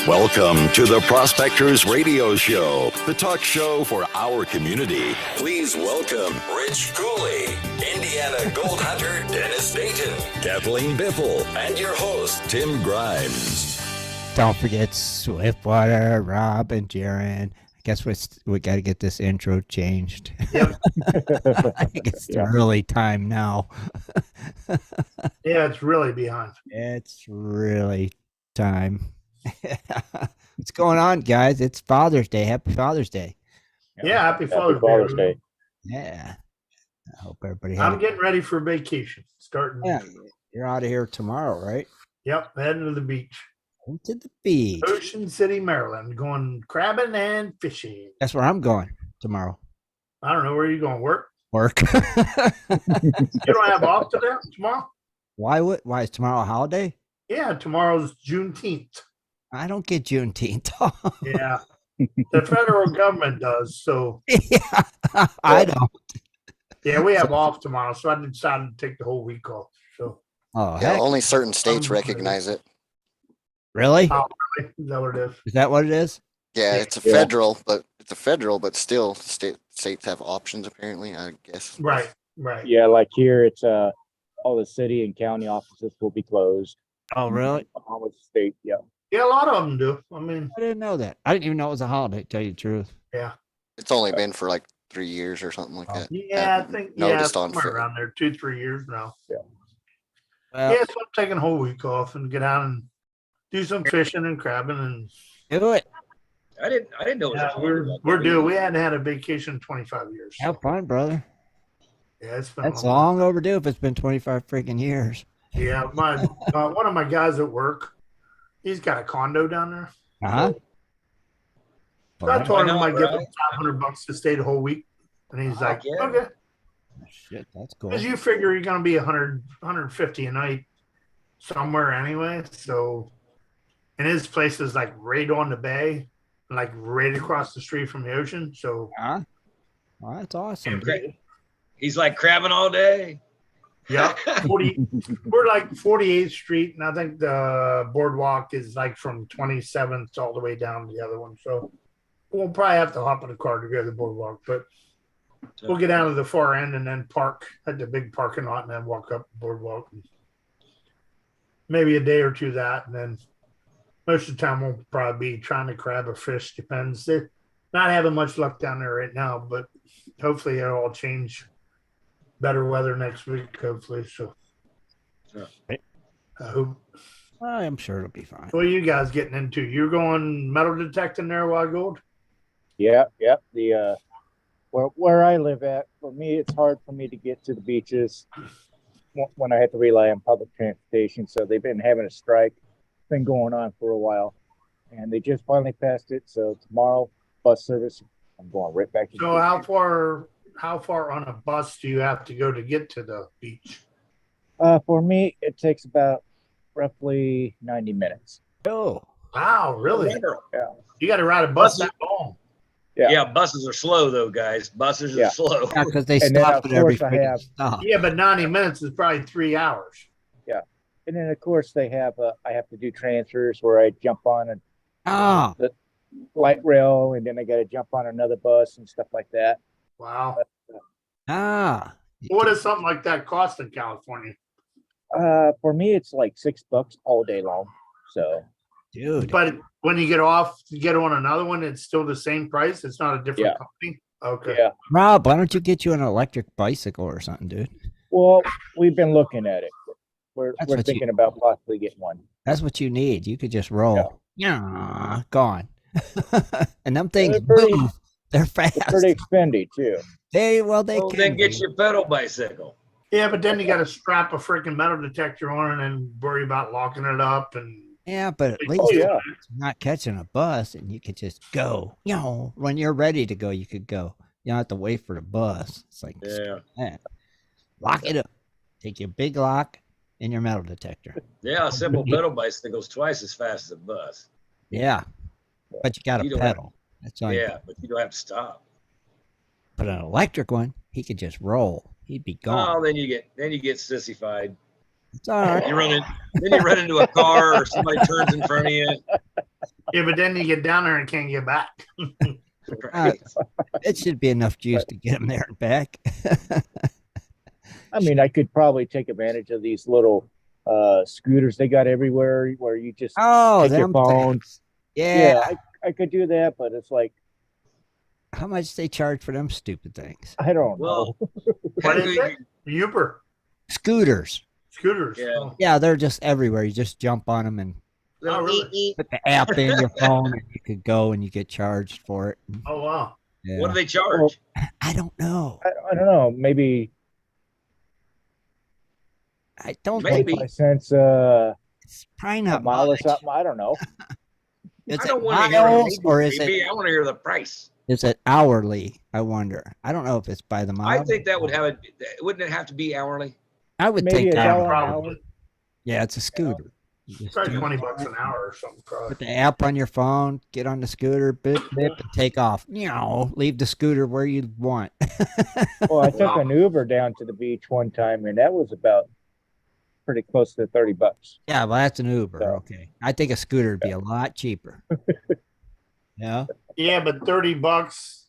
Welcome to the Prospectors Radio Show, the talk show for our community. Please welcome Rich Cooley, Indiana Gold Hunter Dennis Dayton, Kathleen Biffle, and your host, Tim Grimes. Don't forget Swiftwater, Rob, and Jaron. I guess we got to get this intro changed. Yep. I think it's the early time now. Yeah, it's really behind. It's really time. What's going on, guys? It's Father's Day. Happy Father's Day. Yeah, happy Father's Day. Yeah. I hope everybody I'm getting ready for vacation. Starting. Yeah, you're out of here tomorrow, right? Yep, heading to the beach. To the beach. Ocean City, Maryland. Going crabbing and fishing. That's where I'm going tomorrow. I don't know where you're going. Work? You don't have off today? Tomorrow? Why is tomorrow a holiday? Yeah, tomorrow's Juneteenth. I don't get Juneteenth. Yeah. The federal government does, so. Yeah, I don't. Yeah, we have off tomorrow, so I decided to take the whole week off. So. Oh, yeah, heck. only certain states recognize it. Really? Oh, really? Is that what it is? Is that what it is? Yeah, it's a federal, but still states have options apparently, I guess. Right. Yeah, like here it's all the city and county offices will be closed. Oh, really? All the state, yeah. Yeah, a lot of them do. I mean, I didn't know that. I didn't even know it was a holiday, to tell you the truth. Yeah. It's only been for like 3 years or something like that. Yeah, I think noticed on somewhere around there, 2-3 years now. Yeah. Well, Yeah, so I'm taking a whole week off and get out and do some fishing and crabbing and do it. I didn't know. Yeah, we're due. We hadn't had a vacation in 25 years. So. Have fun, brother. Yeah, it's been That's long overdue if it's been 25 freaking years. Yeah, my one of my guys at work, he's got a condo down there. Uh-huh. So I told him I'd give him right? $500 to stay the whole week, and he's like, yeah. okay. Shit, that's cool. Because you figure you're going to be 100, 150 a night somewhere anyway. So, and his place is like right on the bay, like right across the street from the ocean. So, Huh? Well, that's awesome. He's like crabbing all day. yeah, we're like 48th Street, and I think the boardwalk is like from 27th all the way down to the other one. So, we'll probably have to hop in a car to go to the boardwalk, but we'll get out of the far end and then park at the big parking lot and then walk up the boardwalk. And maybe a day or two that, and then most of the time we'll probably be trying to crab or fish. Depends. They're not having much luck down there right now, but hopefully it'll all change. Better weather next week, hopefully. So I hope. I'm sure it'll be fine. What are you guys getting into? You're going metal detecting there, Wild Gold? Yeah. The where I live at, for me, it's hard for me to get to the beaches when I have to rely on public transportation. So they've been having a strike, been going on for a while, and they just finally passed it. So tomorrow, bus service, I'm going right back to the So beach. how far on a bus do you have to go to get to the beach? For me, it takes about roughly 90 minutes. Oh, Wow, really? Yeah. You got to ride a bus that long. Yeah, buses are slow though, guys. Buses are Yeah. slow. yeah, because they And then, stop of at every course, I freaking have- stop. Yeah, but 90 minutes is probably 3 hours. And then, of course, they have I have to do transfers where I jump on Oh, the light rail, and then I got to jump on another bus and stuff like that. Wow. ah. What does something like that cost in California? For me, it's like $6 all day long. So Dude. But when you get off, you get on another one, it's still the same price. It's not a different Yeah. company. Okay. yeah. Rob, why don't you get you an electric bicycle or something, dude? Well, we've been looking at it. We're That's what you- thinking about possibly getting one. That's what you need. You could just roll. Yeah, gone. And them things They're pretty- move. They're fast. It's pretty expendy too. They Well, can then get be. your pedal bicycle. Yeah, but then you got to strap a freaking metal detector on and then worry about locking it up. And Yeah, but at least Oh yeah, it's not catching a bus, and you could just go. You know, when you're ready to go, you could go. You don't have to wait for the bus. It's like, Yeah. lock it up. Take your big lock and your metal detector. Yeah, a simple pedal bicycle goes twice as fast as a bus. Yeah, but you got to You don't have- pedal. That's all. Yeah, but you don't have to stop. But an electric one, he could just roll. He'd be gone. Oh, then you get sissified. It's all right. Then you run into a car or somebody turns in front of you. Yeah, but then you get down there and can't get back. Right. It should be enough juice to get them there and back. I mean, I could probably take advantage of these little scooters they got everywhere where you just Oh, take your them phone. things. Yeah. I could do that, but it's like, How much they charge for them stupid things? I don't Well, know. What is it? Uber. Scooters. Scooters. Yeah. Oh, Yeah, they're just everywhere. You just jump on them and Oh, really? put the app in your phone, and you could go and you get charged for it. oh wow. Yeah. What do they charge? I don't know. I don't know. Maybe I don't Maybe. think 25 cents it's probably a not mile or much. something. I don't know. Is I it don't want to hear miles it. or is Maybe it I want to hear the price. hourly? I wonder. I don't know if it's by the mile. I think that would have it. Wouldn't it have to be hourly? I would Maybe think a that. dollar an Probably. hour. Yeah, it's a scooter. You just Probably jump $20 on it, an hour or something. Probably. put the app on your phone, get on the scooter, bip, bip, and take off. Leave the scooter where you want. Well, I took an Uber down to the beach one time, and that was about pretty close to $30. Yeah, well, that's an Uber. So- Okay. I think a scooter would be a lot cheaper. Yeah. Yeah, but $30.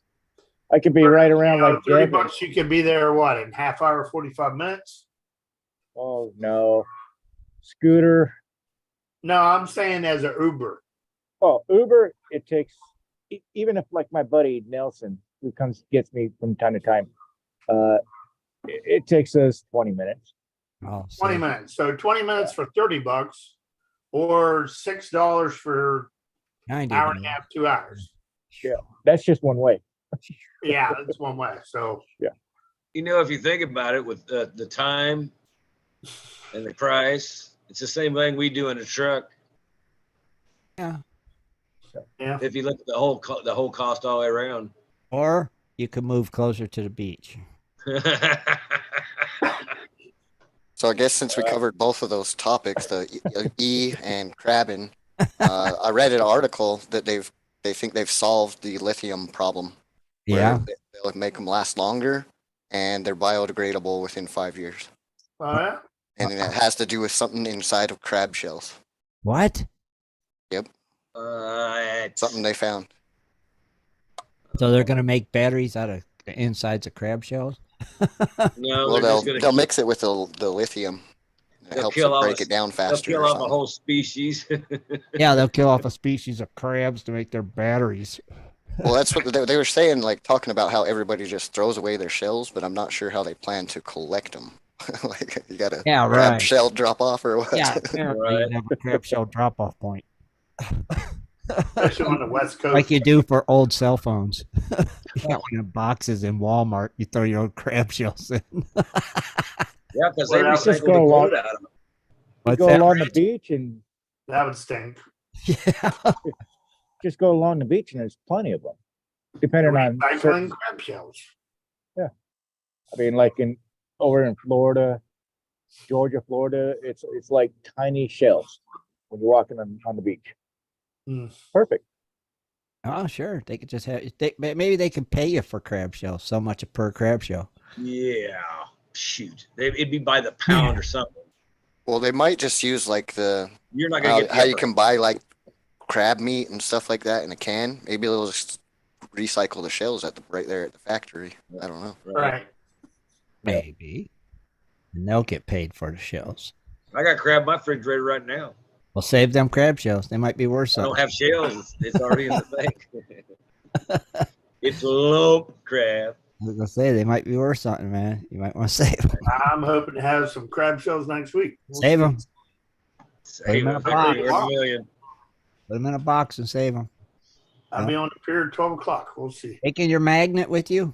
I could be right around You know, like $30 Devin. you could be there. What in half hour, 45 minutes? Oh no, scooter. No, I'm saying as an Uber. Oh, Uber. It takes even if like my buddy Nelson, who comes gets me from time to time. It takes us 20 minutes. Oh, 20 minutes. So 20 minutes for $30, or $6 for 90 hour and a half, 2 hours. That's just one way. Yeah, that's one way. So You know, if you think about it, with the time and the price, it's the same thing we do in a truck. Yeah. yeah, If you look at the whole cost all the way around. Or you could move closer to the beach. So I guess since we covered both of those topics, the E and crabbing, I read an article that they think they've solved the lithium problem. Yeah. Where they'll make them last longer, and they're biodegradable within 5 years. oh, yeah. And it has to do with something inside of crab shells. What? Something they found. So they're going to make batteries out of the insides of crab shells? No, Well, they're just gonna they'll mix it with the lithium. It They'll helps kill it all break the- it down they'll faster. kill or off a something. whole species. Yeah, they'll kill off a species of crabs to make their batteries. Well, that's what they were saying, like talking about how everybody just throws away their shells, but I'm not sure how they plan to collect them. Like you got a Yeah, crab right. shell drop off or what? Yeah, apparently Right. you have a crab shell drop-off point. Especially on the West Coast. Like you do for old cell phones. You got one of boxes in Walmart. You throw your old crab shells in. Yeah, because they Well, recycle just the go quote along- out of them. You What's go that, along Rich? the beach and That would stink. Yeah. just go along the beach, and there's plenty of them. Depending on certain, Recycling crab shells. I mean, like over in Florida, Georgia, Florida, it's like tiny shells when you're walking on the beach. Mm. Perfect. Oh, sure. They could just have. Maybe they can pay you for crab shells. So much per crab shell. Yeah, shoot. It'd be by the pound or something. Well, they might just use like You're not gonna how, get the how you upper- can buy like crab meat and stuff like that in a can. Maybe they'll just recycle the shells right there at the factory. I don't know. Right. Maybe. And they'll get paid for the shells. I got crab in my refrigerator right now. Well, save them crab shells. They might be worth I something. don't have shells. It's already in the thing. It's lump crab. I was gonna say they might be worth something, man. You might want to save them. I'm hoping to have some crab shells next week. Save them. Save them in a it. box. Worth a million. Put them in a box and save them. I'll be on the pier at 12 o'clock. We'll see. Taking your magnet with you?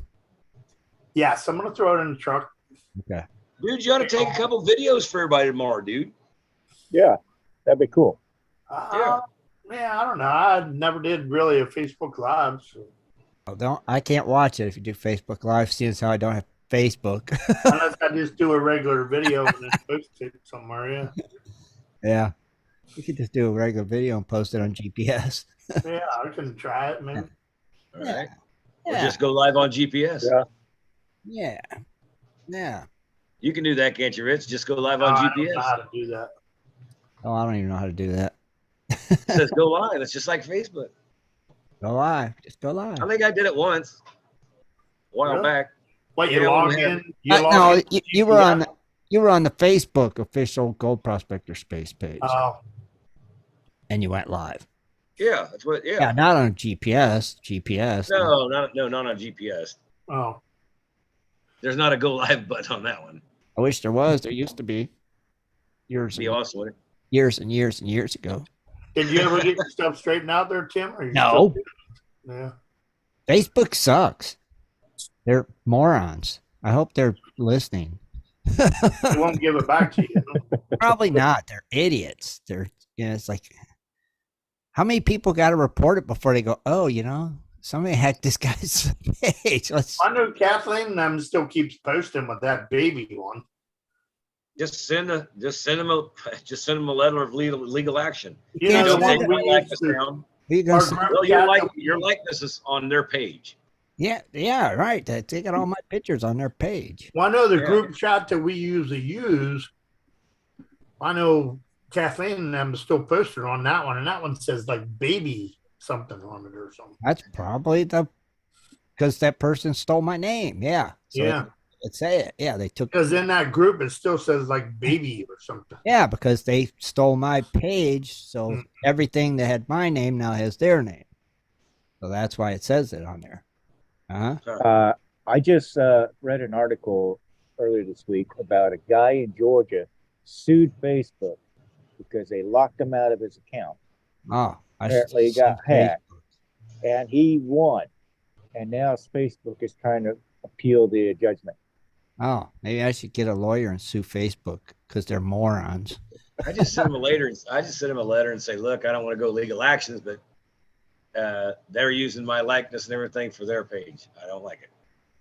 Yes, I'm going to throw it in the truck. Okay. Dude, you ought to take a couple videos for everybody tomorrow, dude. Yeah, that'd be cool. Yeah, I don't know. I never did really a Facebook Live. So. Oh, I can't watch it if you do Facebook Live, seeing as how I don't have Facebook. Unless I just do a regular video and then post it somewhere. Yeah. Yeah. You could just do a regular video and post it on GPS. Yeah, I can try it, man. All right. Or Yeah. just go live on GPS. Yeah. Yeah. Yeah. You can do that, can't you, Rich? Just go live on I don't know GPS. how to do that. Oh, I don't even know how to do that. It says go live. It's just like Facebook. Go live. Just go live. I think I did it once, a while Really? back. What, you Yeah, log when we have- in? You log No, in you were on GPS? you were on the Facebook official Gold Prospector Space page, Oh, and you went live. Yeah, that's what. Yeah, Yeah. not on GPS. GPS. No, not on GPS. oh. There's not a go live button on that one. I wish there was. There used to be. Be awesome. Wouldn't it? Years and years and years ago. Did you ever get your stuff straightened out there, Tim? Or you No. still- Yeah. Facebook sucks. They're morons. I hope they're listening. They won't give it back to you. Probably not. They're idiots. It's like, how many people got to report it before they go, oh, somebody hacked this guy's page. I know Kathleen and them still keeps posting with that baby one. Just send them a letter of legal action. You know, the Don't take one my we used likeness to, down. Who you gonna our say? group Well, chat, your likeness is on their page. Yeah, right. They got all my pictures on their page. well, I know the Yeah. group chat that we usually use. I know Kathleen and them still posted on that one, and that one says like baby something on it or something. That's probably because that person stole my name. Yeah. So Yeah. let's say it. Yeah, they took. Because in that group, it still says like baby or something. Yeah, because they stole my page. So Mm. everything that had my name now has their name. So that's why it says it on there. I just read an article earlier this week about a guy in Georgia sued Facebook because they locked him out of his account. Oh, Apparently he got hacked, and he won. And now Facebook is trying to appeal the judgment. Oh, maybe I should get a lawyer and sue Facebook because they're morons. I just sent him a letter and say, look, I don't want to go legal actions, but they're using my likeness and everything for their page. I don't like it.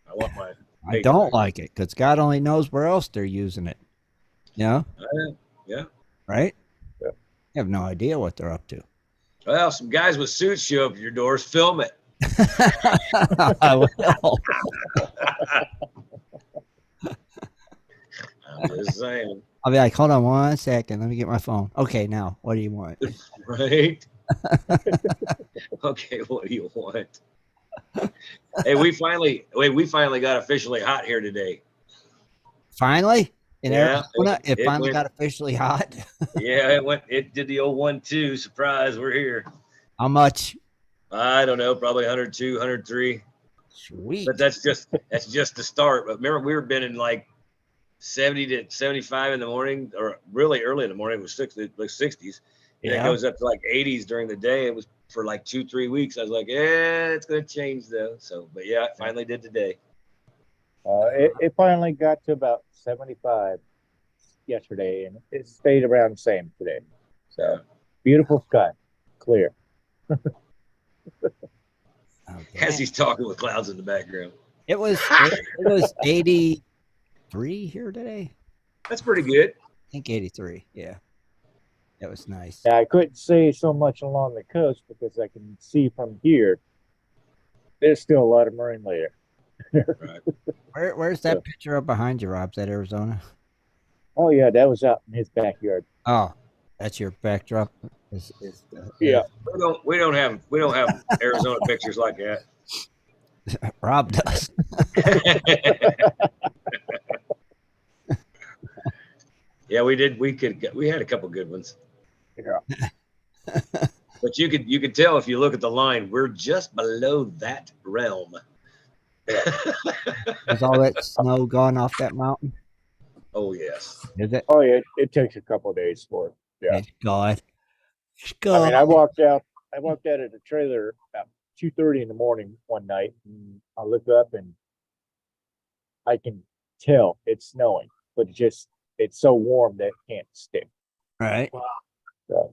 I want my. I don't like it because God only knows where else they're using it. Yeah. Right? Yeah. You have no idea what they're up to. Well, some guys with suits show up at your doors. Film it. I will. I'm just saying. I'll be like, hold on 1 second. Let me get my phone. Okay, now, what do you want? Right? Okay, what do you want? Hey, we finally got officially hot here today. Finally? In Yeah, Arizona, it it finally went- got officially hot. Yeah, it did the old 1-2. Surprise, we're here. How much? I don't know, probably 102, 103. Sweet. But that's just the start. But remember, we were been in like 70 to 75 in the morning, or really early in the morning. It was 60s. And it Yeah. goes up to like 80s during the day. It was for like 2-3 weeks. I was like, yeah, it's gonna change though. So, but yeah, it finally did today. It finally got to about 75 yesterday, and it stayed around the same today. So Yeah. beautiful sky, clear. Okay. As he's talking with clouds in the background. It was 83 here today. That's pretty good. I think 83. Yeah. That was nice. Now, I couldn't say so much along the coast because I can see from here. There's still a lot of marine layer. Right. Where's that Yeah. picture up behind you, Rob? Is that Arizona? Oh yeah, that was out in his backyard. Oh, that's your backdrop. Yeah. We don't have Arizona pictures like that. Rob does. Yeah, we did. We had a couple good ones. Yeah. But you could tell if you look at the line, we're just below that realm. Is all that snow gone off that mountain? Oh yes. Is it? Oh yeah, it takes a couple of days for it. Yeah. Thank God. I mean, I walked out of the trailer about 2:30 in the morning one night, and I look up and I can tell it's snowing, but it's so warm that it can't stick. Right. So,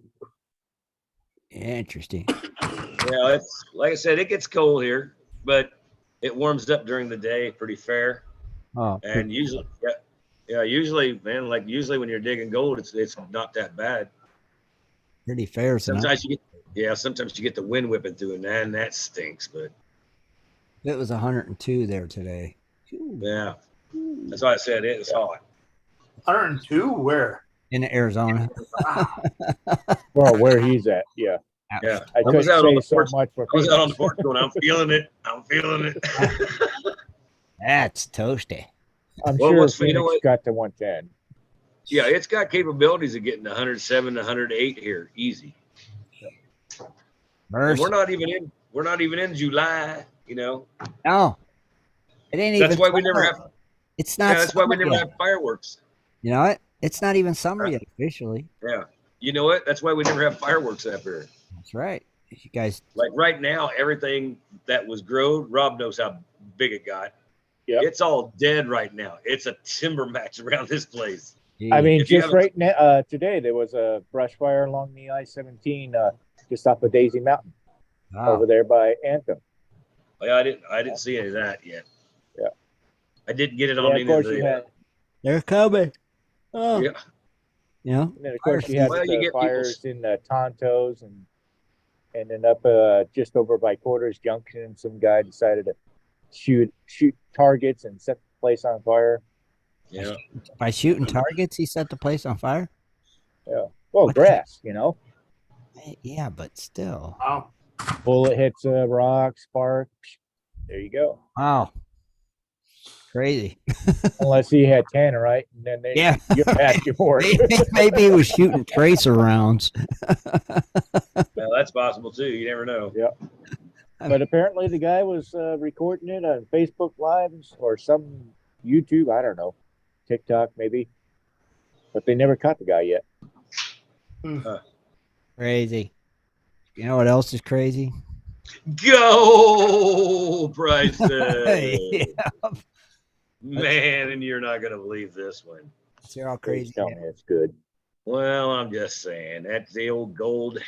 Interesting. Yeah, it's like I said, it gets cold here, but it warms up during the day pretty fair. Oh, And usually when you're digging gold, it's not that bad. pretty fair. Sometimes you get the wind whipping through, and that stinks. But It was 102 there today. Phew. yeah, that's why I said it's hot. 102? Where? in Arizona. Wow. Well, where he's at, yeah. Yeah. I was couldn't out on say the so porch. much for I was out on the Phoenix. porch going, I'm feeling it. I'm feeling it. That's toasty. I'm Well, sure what's- you know Phoenix what? got to 110. Yeah, it's got capabilities of getting 107, 108 here, easy. And Mercy. we're not even in July, you know. No, it ain't That's even. why we never summer. have. It's not. Yeah, that's why we summer never yet. have fireworks. You know what? It's not even summer yet officially. Yeah, you know what? That's why we never have fireworks up here. That's right. You guys. Like right now, everything that was grown, Rob knows how big it got. Yep. It's all dead right now. It's a timber match around this place. I mean, If you just haven't- right now, today there was a brush fire along the I-17 just off of Daisy Mountain Wow. over there by Anthem. Yeah, I didn't see any of that yet. Yeah. I didn't get it on Yeah, any of course of you the. had, They're coming. Oh, Yeah. you know. and then of course you had Well, you the get fires in Tontos and then up just over by Quarters Junction, some guy decided to shoot targets and set the place on fire. Yeah. By shooting targets, he set the place on fire. Well, What the- grass, you know, Yeah, but still. Wow. bullet hits a rock, spark. There you go. Wow. Crazy. Unless he had tannerite, and then they Yeah. get back you for it. Maybe he was shooting tracer rounds. Well, that's possible too. You never know. But apparently the guy was recording it on Facebook Lives or some YouTube, I don't know, TikTok maybe. But they never caught the guy yet. Crazy. You know what else is crazy? Go, Bryson. Yeah. Man, and you're not gonna believe this one. They're all Please crazy. tell me it's good. Well, I'm just saying that's the old gold.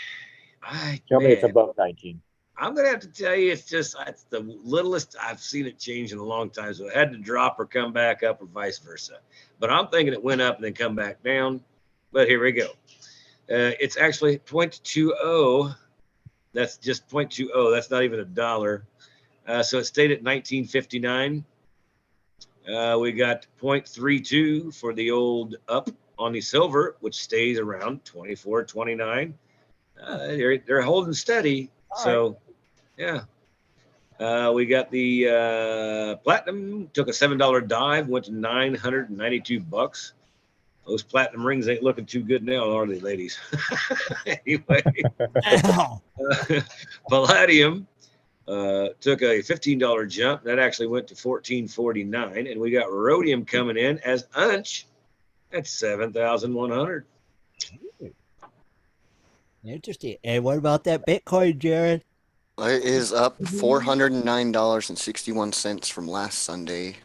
Tell me it's Man, above 19. I'm gonna have to tell you, it's the littlest I've seen it change in a long time. So it had to drop or come back up, or vice versa. But I'm thinking it went up and then come back down. But here we go. It's actually 0.20. That's just 0.20. That's not even a dollar. So it stayed at 1959. We got 0.32 for the old up on the silver, which stays around 24.29. They're holding steady. So, yeah. We got the platinum, took a $7 dive, went to $992. Those platinum rings ain't looking too good now, are they, ladies? Anyway, Ow. palladium took a $15 jump. That actually went to $14.49. And we got rhodium coming in as unch at 7,100. Interesting. And what about that Bitcoin, Jared? It is up $409.61 from last Sunday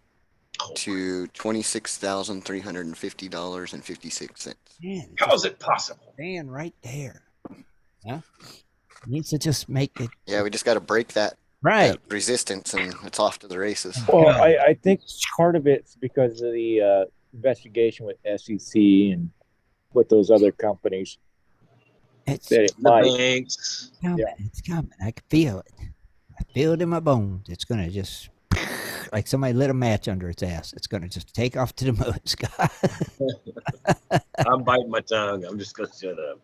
to $26,350.56. Man, How is it possible? stand right there. Yeah. Needs to just make it Yeah, we just got to break that right. resistance, and it's off to the races. Well, I think part of it's because of the investigation with SEC and with those other companies It's that it The might. banks. coming. Yeah. It's coming. I can feel it. I feel it in my bones. It's gonna just like somebody lit a match under its ass. It's gonna just take off to the moon, Scott. I'm biting my tongue. I'm just going to shut up.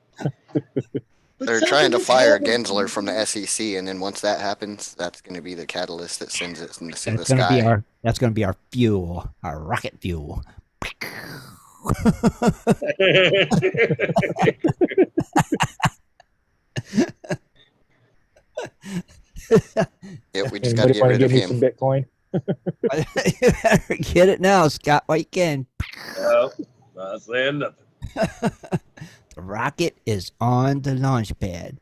They're trying to fire Gensler from the SEC, and then once that happens, that's going to be the catalyst that sends it into the That's gonna be sky. that's gonna be our fuel, our rocket fuel. Yeah, we just got to Anybody get want to rid give of me him. some Bitcoin? You better get it now, Scott, while you can. No, not saying nothing. The rocket is on the launch pad.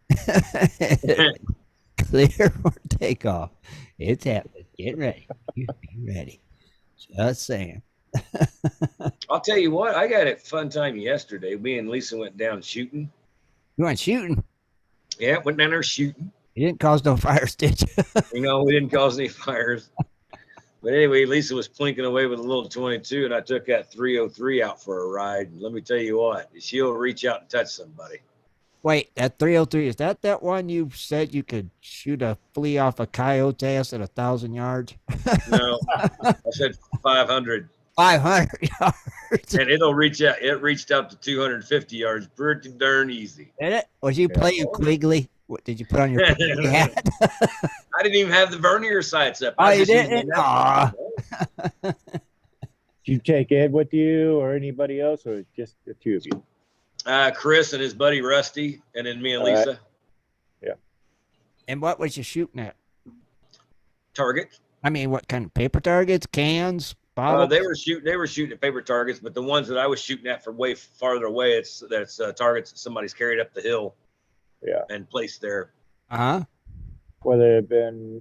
Clear for takeoff. It's happening. Get ready. You be ready. Just saying. I'll tell you what, I got a fun time yesterday. Me and Lisa went down shooting. You went shooting. Yeah, went down there shooting. You didn't cause no fires, did you? You know, we didn't cause any fires. But anyway, Lisa was plinking away with a little 22, and I took that 303 out for a ride. And let me tell you what, she'll reach out and touch somebody. Wait, that 303, is that one you said you could shoot a flea off a coyote ass at 1,000 yards? No, I said 500. 500 yards. and it'll reach out. It reached out to 250 yards, pretty darn easy. Did it? Was you playing Quigley? What did you put on your Quigley hat? I didn't even have the vernier sights up. Oh, I you just used didn't? my Aw. Did you take Ed with you or anybody else, or just the two of you? Chris and his buddy Rusty, and then me and All right. Lisa. And what was you shooting at? Target. I mean, what kind of paper targets, cans, bottles? They were shooting at paper targets, but the ones that I was shooting at from way farther away, that's targets that somebody's carried up the hill, and placed there. Whether it been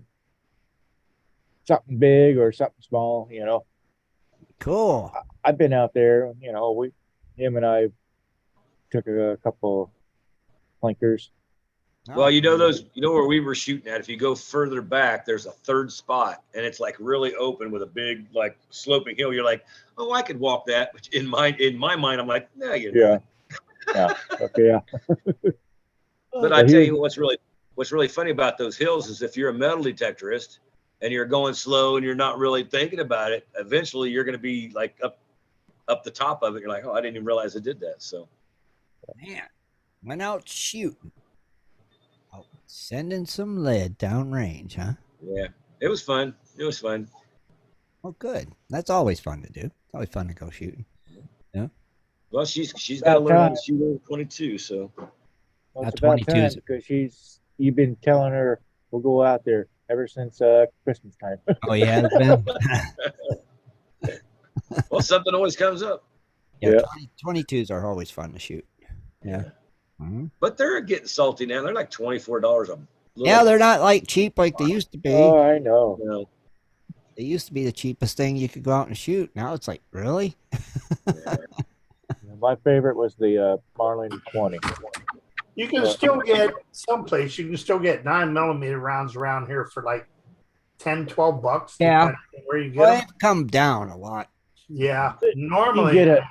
something big or something small, Cool. I've been out there. Him and I took a couple clinkers. Well, you know where we were shooting at. If you go further back, there's a third spot, and it's like really open with a big like sloping hill. You're like, oh, I could walk that. But in my mind, I'm like, no, you're not. Yeah. Okay. Yeah. But I tell you what's really funny about those hills is if you're a metal detectorist and you're going slow and you're not really thinking about it, eventually you're going to be like up the top of it. You're like, oh, I didn't even realize I did that. So, Man, went out shooting. Oh, sending some lead downrange, huh? yeah, it was fun. It was fun. Oh, good. That's always fun to do. It's always fun to go shooting. Well, she's got to learn how to shoot over 22. So, Well, it's Now about 22 time is- because you've been telling her we'll go out there ever since Christmas time. Oh, yeah. It's been, well, something always comes up. yeah, 22s are always fun to shoot. Yeah. Mhm. But they're getting salty now. They're like $24 a little. Yeah, they're not like cheap like they used to be. Oh, I know. You know, They used to be the cheapest thing you could go out and shoot. Now it's like, really? My favorite was the Marlin 20. You can still get someplace. You can still get 9mm rounds around here for like $10-12. Yeah. depending on where you get Well, them. they've come down a lot. Yeah, You normally get it.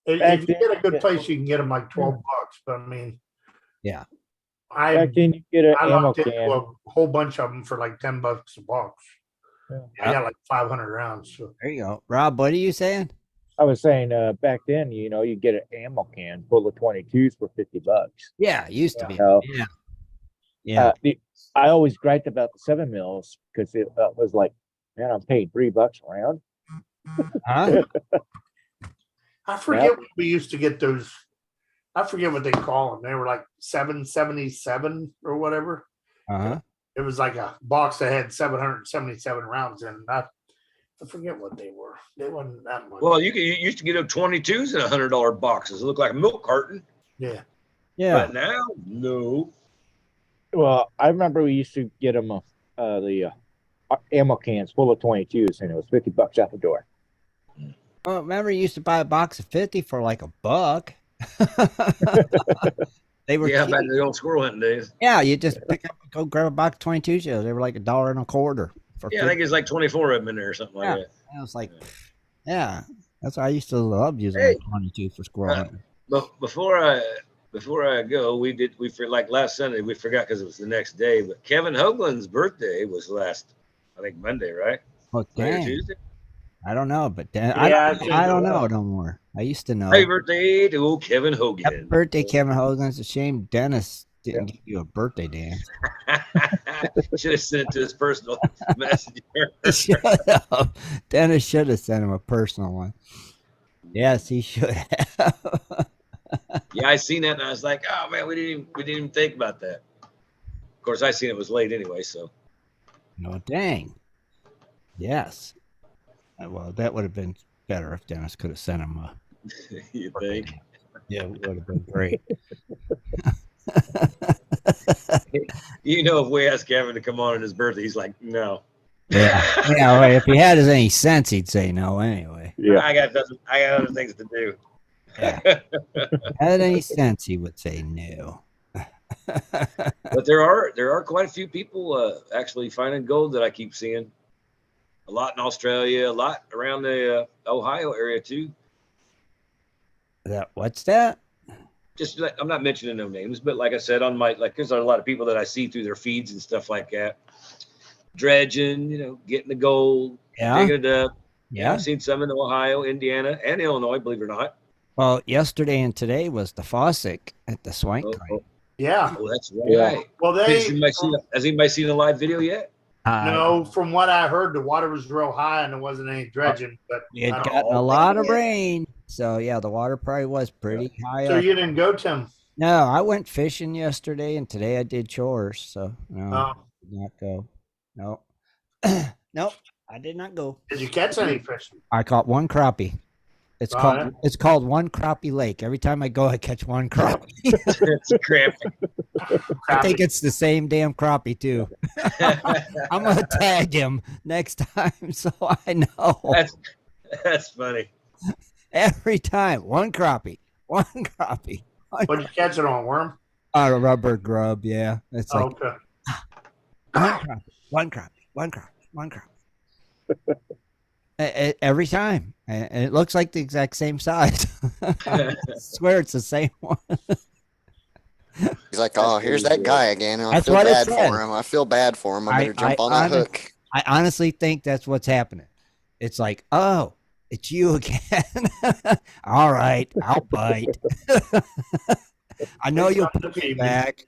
if you get a good place, you can get them like $12. But I mean, Yeah. I Back then, you get an I ammo locked into can. a whole bunch of them for like $10 a box. Yeah. I got like 500 rounds. So. There you go. Rob, what are you saying? I was saying back then, you get an ammo can full of 22s for $50. Yeah, it used to be. So, Yeah. Yeah. I always griped about the 7 mils because it was like, man, I'm paying $3 a round. Huh? I forget what we used to get those. I forget what they call them. They were like 777 or whatever. Uh-huh. It was like a box that had 777 rounds in. I forget what they were. They wasn't that much. well, you used to get them 22s in $100 boxes. It looked like a milk carton. Yeah. Yeah. But now, no. Well, I remember we used to get them the ammo cans full of 22s, and it was $50 out the door. Well, remember you used to buy a box of 50 for like $1. They were Yeah, cheap. back in the old squirrel hunting days. Yeah, you just go grab a box of 22 shells. They were like $1.25 for Yeah, I think it's like 24 of them in there or something like that. And I was like, yeah, that's why I used to love using Hey. like 22 for squirrel hunting. But before I go, we like last Sunday, we forgot because it was the next day. But Kevin Hoagland's birthday was last, I think Monday, right? Oh, Monday or dang. Tuesday. I don't know, but Yeah, I think don't it know was. no more. I used to know. Happy birthday to old Kevin Happy Hoagland. birthday, Kevin Hogan. It's a shame Dennis didn't give you a birthday dance. Should have sent it to his personal messenger. Shut up. Dennis should have sent him a personal one. Yes, he should have. Yeah, I seen that and I was like, oh man, we didn't even think about that. Of course, I seen it was late anyway, so No, dang. Yes. Well, that would have been better if Dennis could have sent him a. you think? Yeah, it would have been great. You know, if we asked Kevin to come on his birthday, he's like, no. Yeah. Yeah, well, if he had any sense, he'd say no anyway. Yeah. I got other things to do. Yeah. Had any sense, he would say no. But there are quite a few people actually finding gold that I keep seeing. A lot in Australia, a lot around the Ohio area too. What's that? Just I'm not mentioning no names, but like I said, on my there's a lot of people that I see through their feeds and stuff like that, dredging, getting the gold, Yeah. digging it up. Yeah. I've seen some in Ohio, Indiana, and Illinois, believe it or not. Well, yesterday and today was the Faucet at the Swank Oh, Coin. oh, Yeah. oh, that's right. Yeah. Well, Has anybody seen a live video yet? no, from what I heard, the water was real high and there wasn't any dredging. But We had I don't gotten know. a lot of rain. So, yeah, the water probably was pretty high So up. you didn't go, Tim? No, I went fishing yesterday and today I did chores. So, no, Oh. did not go. No. Nope, I did not go. Did you catch any fish? I caught one crappie. It's Oh, called yeah? it's called One Crappie Lake. Every time I go, I catch one crappie. It's crap. I think it's the same damn crappie too. I'm gonna tag him next time so I know. That's funny. Every time, one crappie, one crappie. What did you catch it on? Worm? A rubber grub, yeah. It's like Okay. one crappie, one crappie, one crappie, one crappie. Every time, and it looks like the exact same size. I swear it's the same one. He's like, oh, here's that guy again. I That's feel what it bad said. for him. I feel bad for him. I better jump on that hook. I honestly think that's what's happening. It's like, oh, it's you again. All right, I'll bite. I know you'll put me back.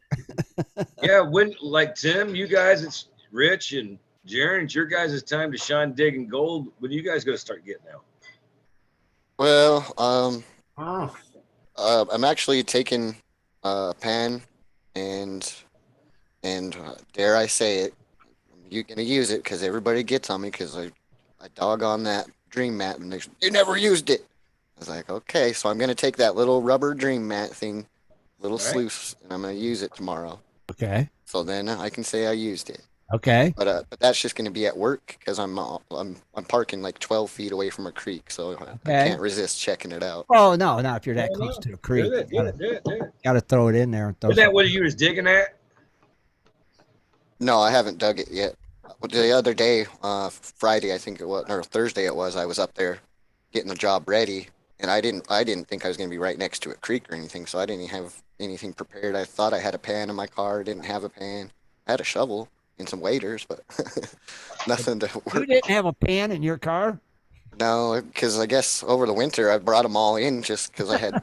Yeah, when like Tim, you guys, it's Rich and Jaron, it's your guys' time to shine, digging gold. When are you guys going to start getting out? Well, Oh. I'm actually taking pan and dare I say it, you're gonna use it because everybody gets on me because I dog on that dream mat and you never used it. I was like, okay, so I'm gonna take that little rubber dream mat thing, little All right. sluice, and I'm gonna use it tomorrow. Okay. So then I can say I used it. Okay. But that's just gonna be at work because I'm parking like 12 feet away from a creek, so I Okay. can't resist checking it out. Oh no, not if you're that No, close no. to a creek. Do it, do it, do it, do it. Gotta throw it in there and throw Isn't that what you was digging at? No, I haven't dug it yet. The other day, Friday, I think it was, or Thursday it was, I was up there getting the job ready, and I didn't think I was going to be right next to a creek or anything, so I didn't have anything prepared. I thought I had a pan in my car, didn't have a pan. I had a shovel and some waders, but nothing to You work. didn't have a pan in your car? No, because I guess over the winter I brought them all in just because I had,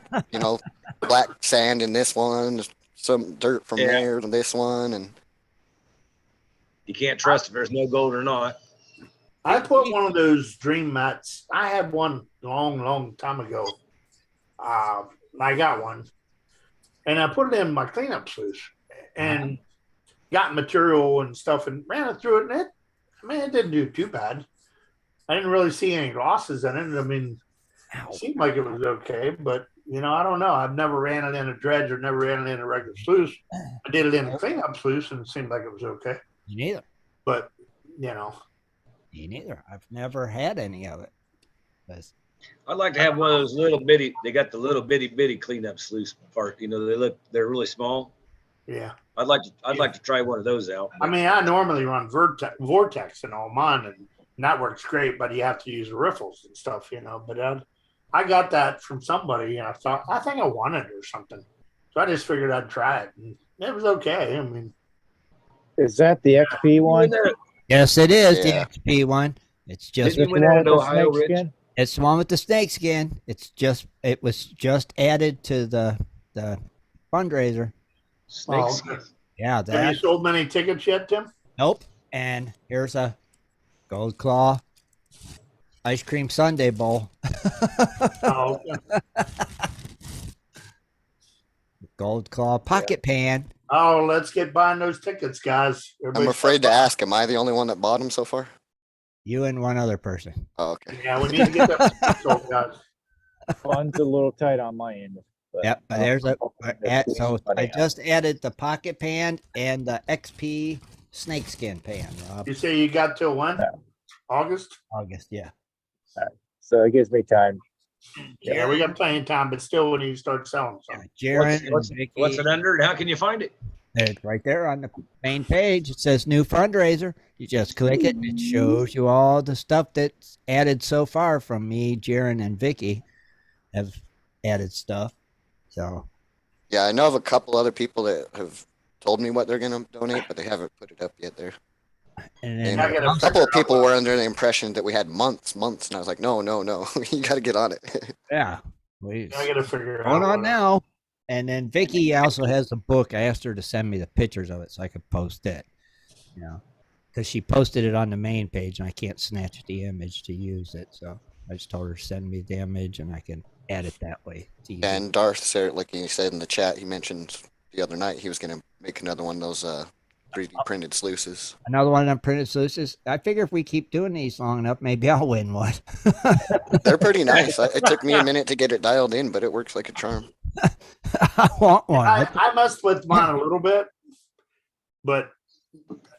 black sand in this one, some dirt from Yeah. there to this one, and You can't trust if there's no gold or not. I put one of those dream mats. I had one long time ago. I got one, and I put it in my cleanup sluice and got material and stuff and ran it through it. And it didn't do too bad. I didn't really see any losses in it. I mean, it seemed like it was okay, but I don't know. I've never ran it in a dredge or never ran it in a regular sluice. I did it in a cleanup sluice, and it seemed like it was okay. Me neither. But Me neither. I've never had any of it. But I'd like to have one of those little bitty. They got the little bitty cleanup sluice part. They're really small. yeah. I'd like to try one of those out. I mean, I normally run vortex and all mine, and that works great. But you have to use riffles and stuff, But I got that from somebody, and I think I wanted it or something. So I just figured I'd try it, and it was okay. I mean, Is that the XP one? yes, it is Yeah. the XP one. It's just Didn't you win The one that in with the Ohio, snake Rich? skin? it's the one with the snake skin. It was just added to the fundraiser. Snakes. okay. Yeah, Have you that. sold many tickets yet, Tim? Nope. And here's a Gold Claw ice cream sundae bowl. Oh, okay. Gold Claw pocket pan. Oh, let's get buying those tickets, guys. I'm Everybody afraid to start ask, am I the only one that bought them so far? You and one other person. Oh, okay. buying. Yeah, we need to get that sold, guys. Fun's a little tight on my end. But Yep. But there's so I Funny. just added the pocket pan and the XP snakeskin pan, Rob. You say you got till when? Yeah. August? August, yeah. So it gives me time. Yeah, we got plenty of time, but still, we need to start selling Yeah, some. Jaron What's and Vicky, What's it under, and how can you find it? it's right there on the main page. It says new fundraiser. You just click it and it shows you all the stuff that's added so far from me, Jaron, and Vicky have added stuff. So Yeah, I know of a couple other people that have told me what they're going to donate, but they haven't put it up yet there. And And then I gotta a couple of figure out people what- were under the impression that we had months, and I was like, no, you got to get on it. yeah, we I gotta figure going out on now. And then Vicky also has a book. I asked her to send me the pictures of it so I could post it. You know, because she posted it on the main page and I can't snatch the image to use it. So I just told her to send me the image and I can add it that way. It's easy. And Darth said, like he said in the chat, he mentioned the other night he was going to make another one of those 3D printed sluices. Another one of them printed sluices. I figure if we keep doing these long enough, maybe I'll win one. They're pretty nice. It took me a minute to get it dialed in, but it works like a charm. I want one. I messed with mine a little bit, but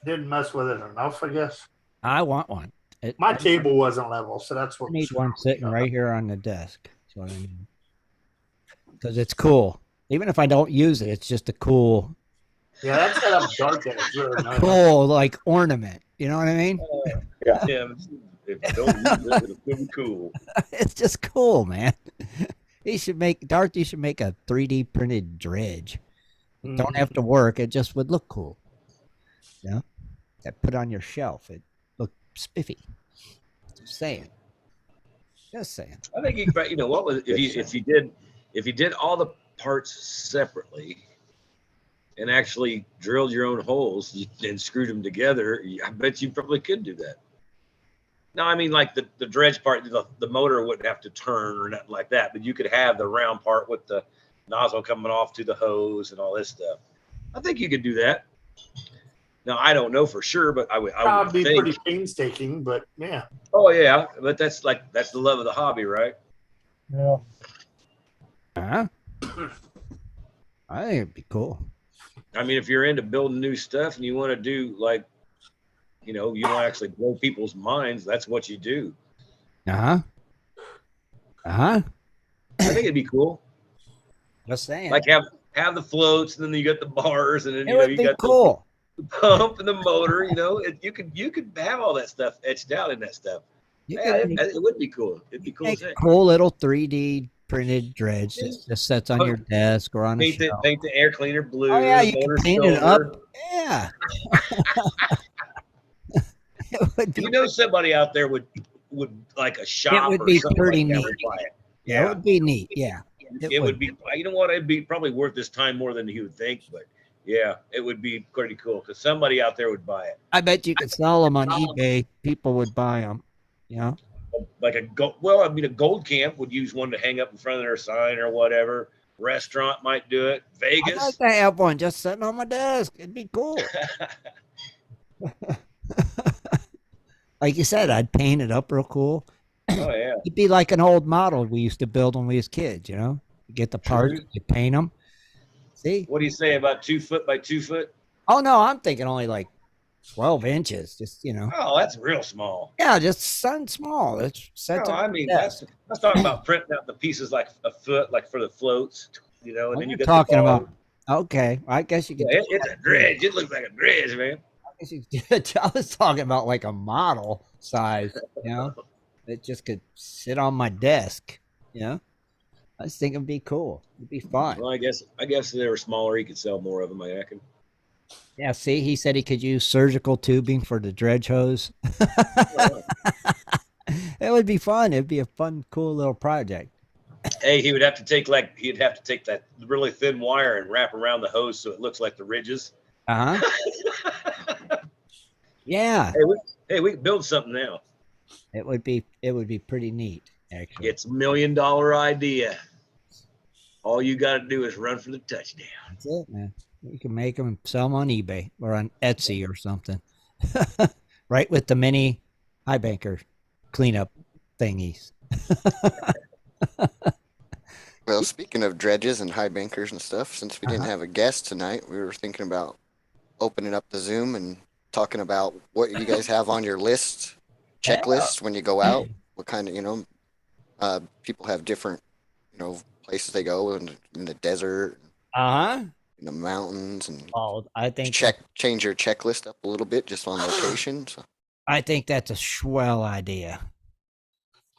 didn't mess with it enough, I guess. I want one. My table wasn't level, so that's I what need one sitting right here on the desk. That's what I need. Because it's cool. Even if I don't use it, it's just a cool, Yeah, that's set up dark and it's really nice. cool like ornament. You know what I mean? Yeah, if you don't use it, it'll still be cool. It's just cool, man. You should make Darth. You should make a 3D printed dredge. It don't have to work. It just would look cool. Yeah, that put on your shelf. It looked spiffy. Just saying. Just saying. I think you know what was if you did all the parts separately and actually drilled your own holes and screwed them together, I bet you probably could do that. No, I mean like the dredge part, the motor wouldn't have to turn or nothing like that, but you could have the round part with the nozzle coming off to the hose and all this stuff. I think you could do that. Now I don't know for sure, but I would Probably think. pretty painstaking, but yeah. Oh yeah, but that's the love of the hobby, right? Yeah. Huh? I think it'd be cool. I mean, if you're into building new stuff and you want to do like, you want to actually blow people's minds, that's what you do. Uh huh. I think it'd be cool. Just saying. Like have the floats, and then you got the bars, and then it would you be got cool. the pump and the motor. You could have all that stuff etched out in that stuff. You Yeah, could it would be cool. It'd be cool as make a heck. cool little 3D printed dredge that just sits on your desk or on a shelf. Paint the air cleaner blue. Oh yeah, the you can motor paint it silver. up. Yeah. It would be. Somebody out there would like a shop. would or be something pretty like that neat. would buy it. Yeah, it would be neat. Yeah. It would be. You know what? It'd be probably worth his time more than he would think. But yeah, it would be pretty cool because somebody out there would buy it. I bet you could sell them on eBay. People would buy them. You know. Like a gold camp would use one to hang up in front of their sign or whatever. Restaurant might do it. I'd Vegas. like to have one just sitting on my desk. It'd be cool. Like you said, I'd paint it up real cool. Oh yeah. It'd be like an old model we used to build when we was kids. You know, you get the parts, True. you paint them. See? What do you say about 2 foot by 2 foot? Oh no, I'm thinking only like 12 inches. Just Oh, that's real small. yeah, just something small. It's set No, I mean that's talking about printing out the pieces like a foot, like for the floats, and then I'm you get talking the bar. about. Okay, I guess you could. Yeah, it's a dredge. It looks like a dredge, man. I was talking about like a model size, that just could sit on my desk. I just think it'd be cool. It'd be fun. Well, I guess if they were smaller, you could sell more of them. I reckon. Yeah, see, he said he could use surgical tubing for the dredge hose. It would be fun. It'd be a fun, cool little project. Hey, he'd have to take that really thin wire and wrap around the hose so it looks like the ridges. Yeah, Hey, we can build something now. it would be pretty neat, actually. It's $1 million idea. All you got to do is run for the touchdown. That's it, man. You can make them and sell them on eBay or on Etsy or something. Right with the mini high banker cleanup thingies. Well, speaking of dredges and high bankers and stuff, since we didn't have a guest tonight, we were thinking about opening up the Zoom and talking about what you guys have on your list, checklists when you go out. What kind of, people have different, places they go in the desert, in the mountains, and Oh, I think change your checklist up a little bit just on location. So, I think that's a swell idea.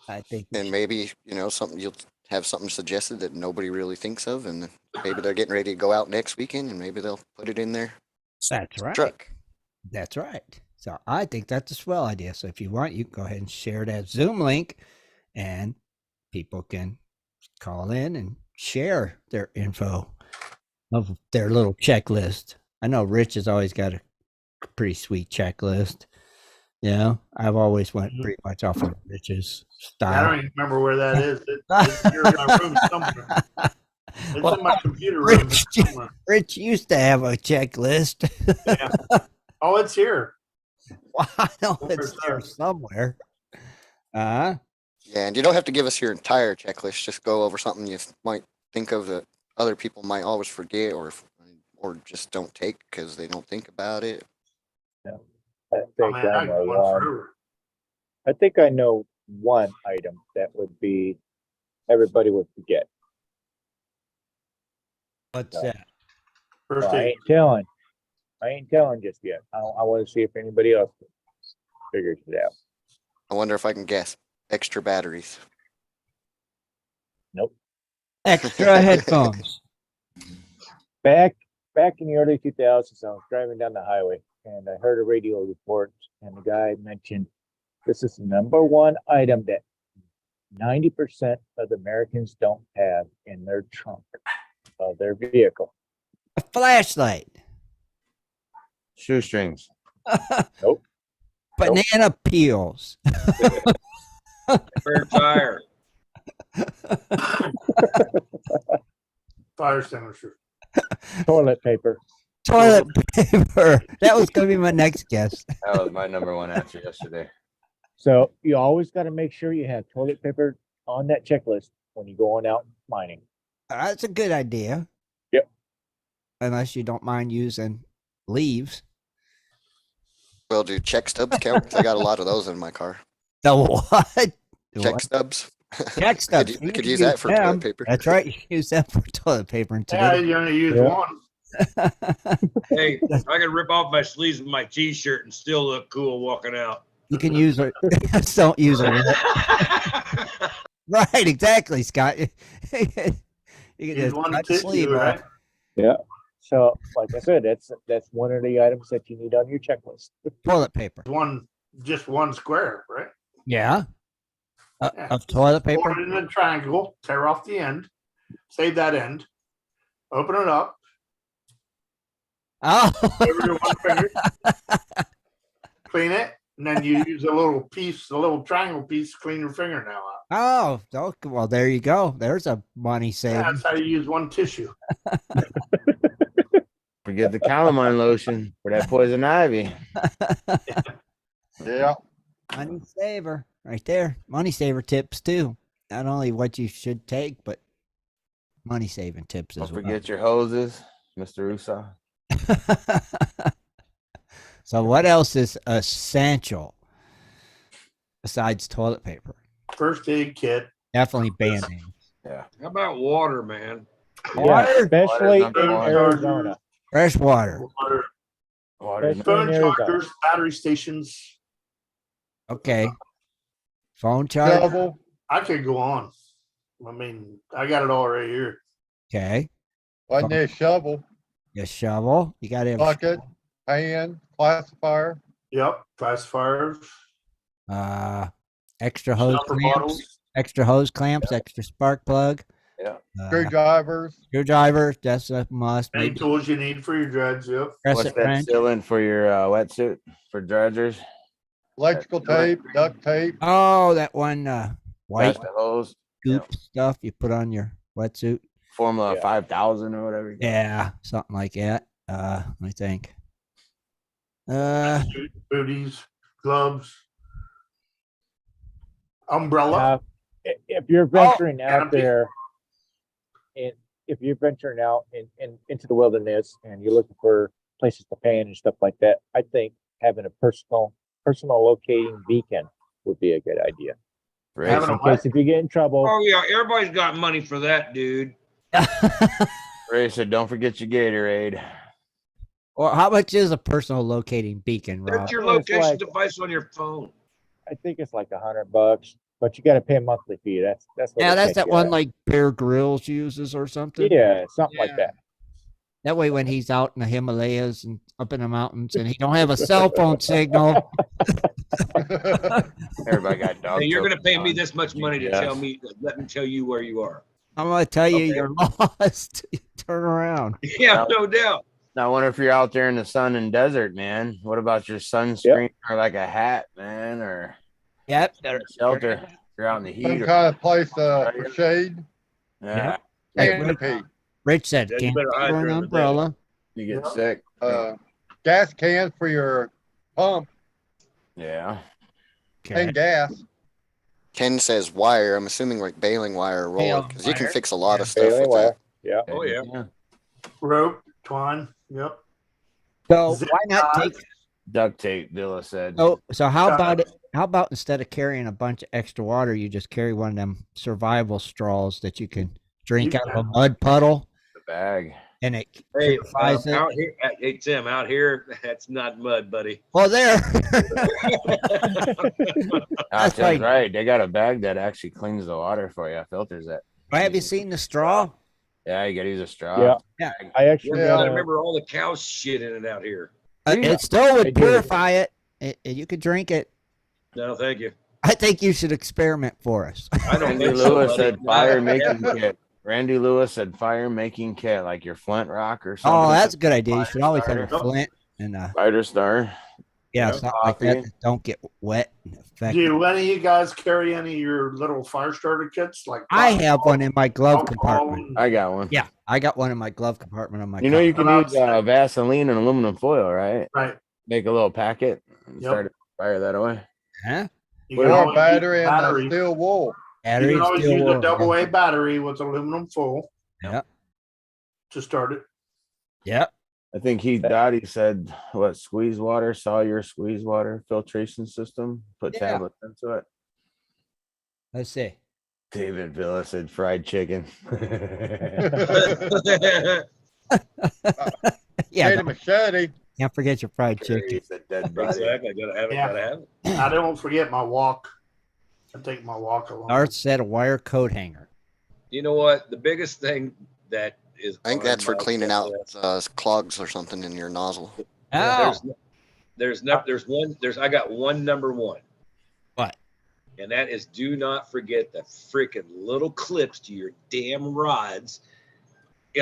I think and maybe, something you'll have something suggested that nobody really thinks of, and maybe they're getting ready to go out next weekend, and maybe they'll put it in their that's right. truck. That's right. So I think that's a swell idea. So if you want, you can go ahead and share that Zoom link, and people can call in and share their info of their little checklist. I know Rich has always got a pretty sweet checklist. You know, I've always went pretty much off of Rich's I style. don't even remember where that is. It's here in my room somewhere. It's Well, in my computer room Rich, somewhere. Rich used to have a checklist. Yeah. Oh, it's here. Well, I know Over it's there there. somewhere. Yeah, and you don't have to give us your entire checklist. Just go over something you might think of that other people might always forget or just don't take because they don't think about it. I Oh, think man, I I know got one one. forever. I think I know one item that would be everybody would forget. What's No. that? First Well, I aid. ain't telling. I ain't telling just yet. I want to see if anybody else figures it out. I wonder if I can guess. Extra batteries. Nope. Extra headphones. Back in the early 2000s, I was driving down the highway and I heard a radio report, and the guy mentioned this is the number one item that 90% of the Americans don't have in their trunk of their vehicle. A flashlight. Shoestrings. Nope. Banana peels. Spare tire. Fire extinguisher. Toilet paper. Toilet paper. That was going to be my next guess. That was my number one answer yesterday. So you always got to make sure you have toilet paper on that checklist when you go on out mining. That's a good idea. Yep. Unless you don't mind using leaves. Well, do check stubs count? 'Cause I got a lot of those in my car. The what? Check What? stubs. Check stubs. We You could can use that for them. toilet paper. That's right. You can use that for toilet paper and Yeah, today. you only use Yeah. one. Hey, I can rip off my sleeves with my t-shirt and still look cool walking out. You can use it. Just don't use it. Right, exactly, Scott. You can Use just one cut the sleeve tissue, off. right? So, like I said, that's one of the items that you need on your checklist. Toilet paper. Just one square, right? Yeah. Yeah. Of toilet paper. Fold it in a triangle, tear off the end, save that end, open it up, Oh. over to one finger, clean it, and then you use a little triangle piece to clean your fingernail out. Oh, well, there you go. There's a money saving. That's how you use one tissue. Forget the calamine lotion for that poison ivy. Yeah. Money saver right there. Money saver tips too. Not only what you should take, but money saving tips Don't as well. forget your hoses, Mr. Russo. So what else is essential besides toilet paper? First aid kit. Definitely Band-Aids. Yeah. How about water, man? Water? Especially in number one. Arizona. Fresh water. Water, Water. Especially phone in Arizona. chargers, battery stations. Okay. Phone charger. Shovel. I could go on. I mean, I got it all right here. Okay. Wasn't there a shovel, Your shovel. You got to have bucket, pan, classifier? Yep, classifiers, extra hose stopper clamps, bottles. extra hose clamps, extra spark plug. Yeah. Screwdrivers, Screwdriver. That's a must. Any Maybe tools you need for your dredge. Yep. What's crescent that wrench. sealant for your wetsuit for dredgers? electrical tape, duct tape, Oh, that one white That's the hose. goop stuff you put on your wetsuit. Formula Yeah. 5000 or whatever. Yeah, something like that. Let me think. Booties, gloves, umbrella. If you're venturing out canopy. there, and if you're venturing out into the wilderness and you're looking for places to pan and stuff like that, I think having a personal locating beacon would be a good idea. Having In a what? case if you get in trouble, Oh yeah, everybody's got money for that, dude. Racer, don't forget your Gatorade. Well, how much is a personal locating beacon, Rob? That's your Well, it's location like- device on your phone. I think it's like $100, but you got to pay a monthly fee. That's what Yeah, they that's take that you one at. like Bear Grylls uses or something. Yeah, something like Yeah. that. That way, when he's out in the Himalayas and up in the mountains, and he don't have a cell phone signal, Everybody got dog. Hey, you're going to tokens pay me on this much money to GPS. tell me, let me tell you where you are. I'm gonna tell you Okay. you're lost. Turn around. Yeah, no doubt. Now, I wonder if you're out there in the sun and desert, man. What about your sunscreen or like a hat, man, or Yep. a shelter? If you're out in the heat. Some Or, kind of place for shade. yeah, Like And Rich, pee. Rich said, Yeah, you can't better hide cover an during the day. umbrella. you get Yeah. sick. Gas cans for your pump Yeah. Okay. and gas. Ken says wire. I'm assuming like baling wire or roller Baling because you can wire. fix a lot of stuff Baling with wire. that. Yeah. Oh, yeah. Rope, twine. Yep. So Zip why not ties. take? Duct tape, Villa said. So how about it? How about instead of carrying a bunch of extra water, you just carry one of them survival straws that you can drink You out of a mud puddle, The bag. and it Hey, purifies it. out here, hey, Tim, out here, that's not mud, buddy. Well, there. That's right. right. They got a bag that actually cleans the water for you, filters it. Have you seen the straw? Yeah, you gotta use a straw. Yeah. I actually Yeah, got I a, remember all the cow shit in it out here. It still I would do. purify it. You could drink it. No, thank you. I think you should experiment for us. I don't Randy think so, Lewis buddy. said fire making kit. Randy Lewis said fire making kit, like your flint rock or something. Oh, that's a good idea. You Fire should always have a starter. flint and Fighter star. yeah, something like that. coffee. That don't get wet and affect. Do any of you guys carry any of your little fire starter kits? Like I have one in my glove alcohol compartment. and- I got one. Yeah, I got one in my glove compartment on my. You know you car. can use Vaseline and aluminum foil, right? Right. Make a little packet and Yep. start to fire that away. Huh? You can Or always use battery and battery. steel wool. You Battery can always steel use wool, a double A battery with aluminum full Yeah. to start it. Yeah. I think Heath Dottie said, what, squeeze water, saw your squeeze water filtration system, put Yeah. tablets into it. Let's see. David Villa said fried chicken. Yeah. Made a don't- machete. Can't forget your fried chicken. He's a dead body. Exactly. I gotta have it. Yeah. Gotta have it. I don't forget my walk. I take my walk along. Darth said a wire coat hanger. You know what? The biggest thing that is. I think on that's for my cleaning out checklist- clogs or something in your nozzle. Oh, I got one number one. What? And that is do not forget the freaking little clips to your damn rods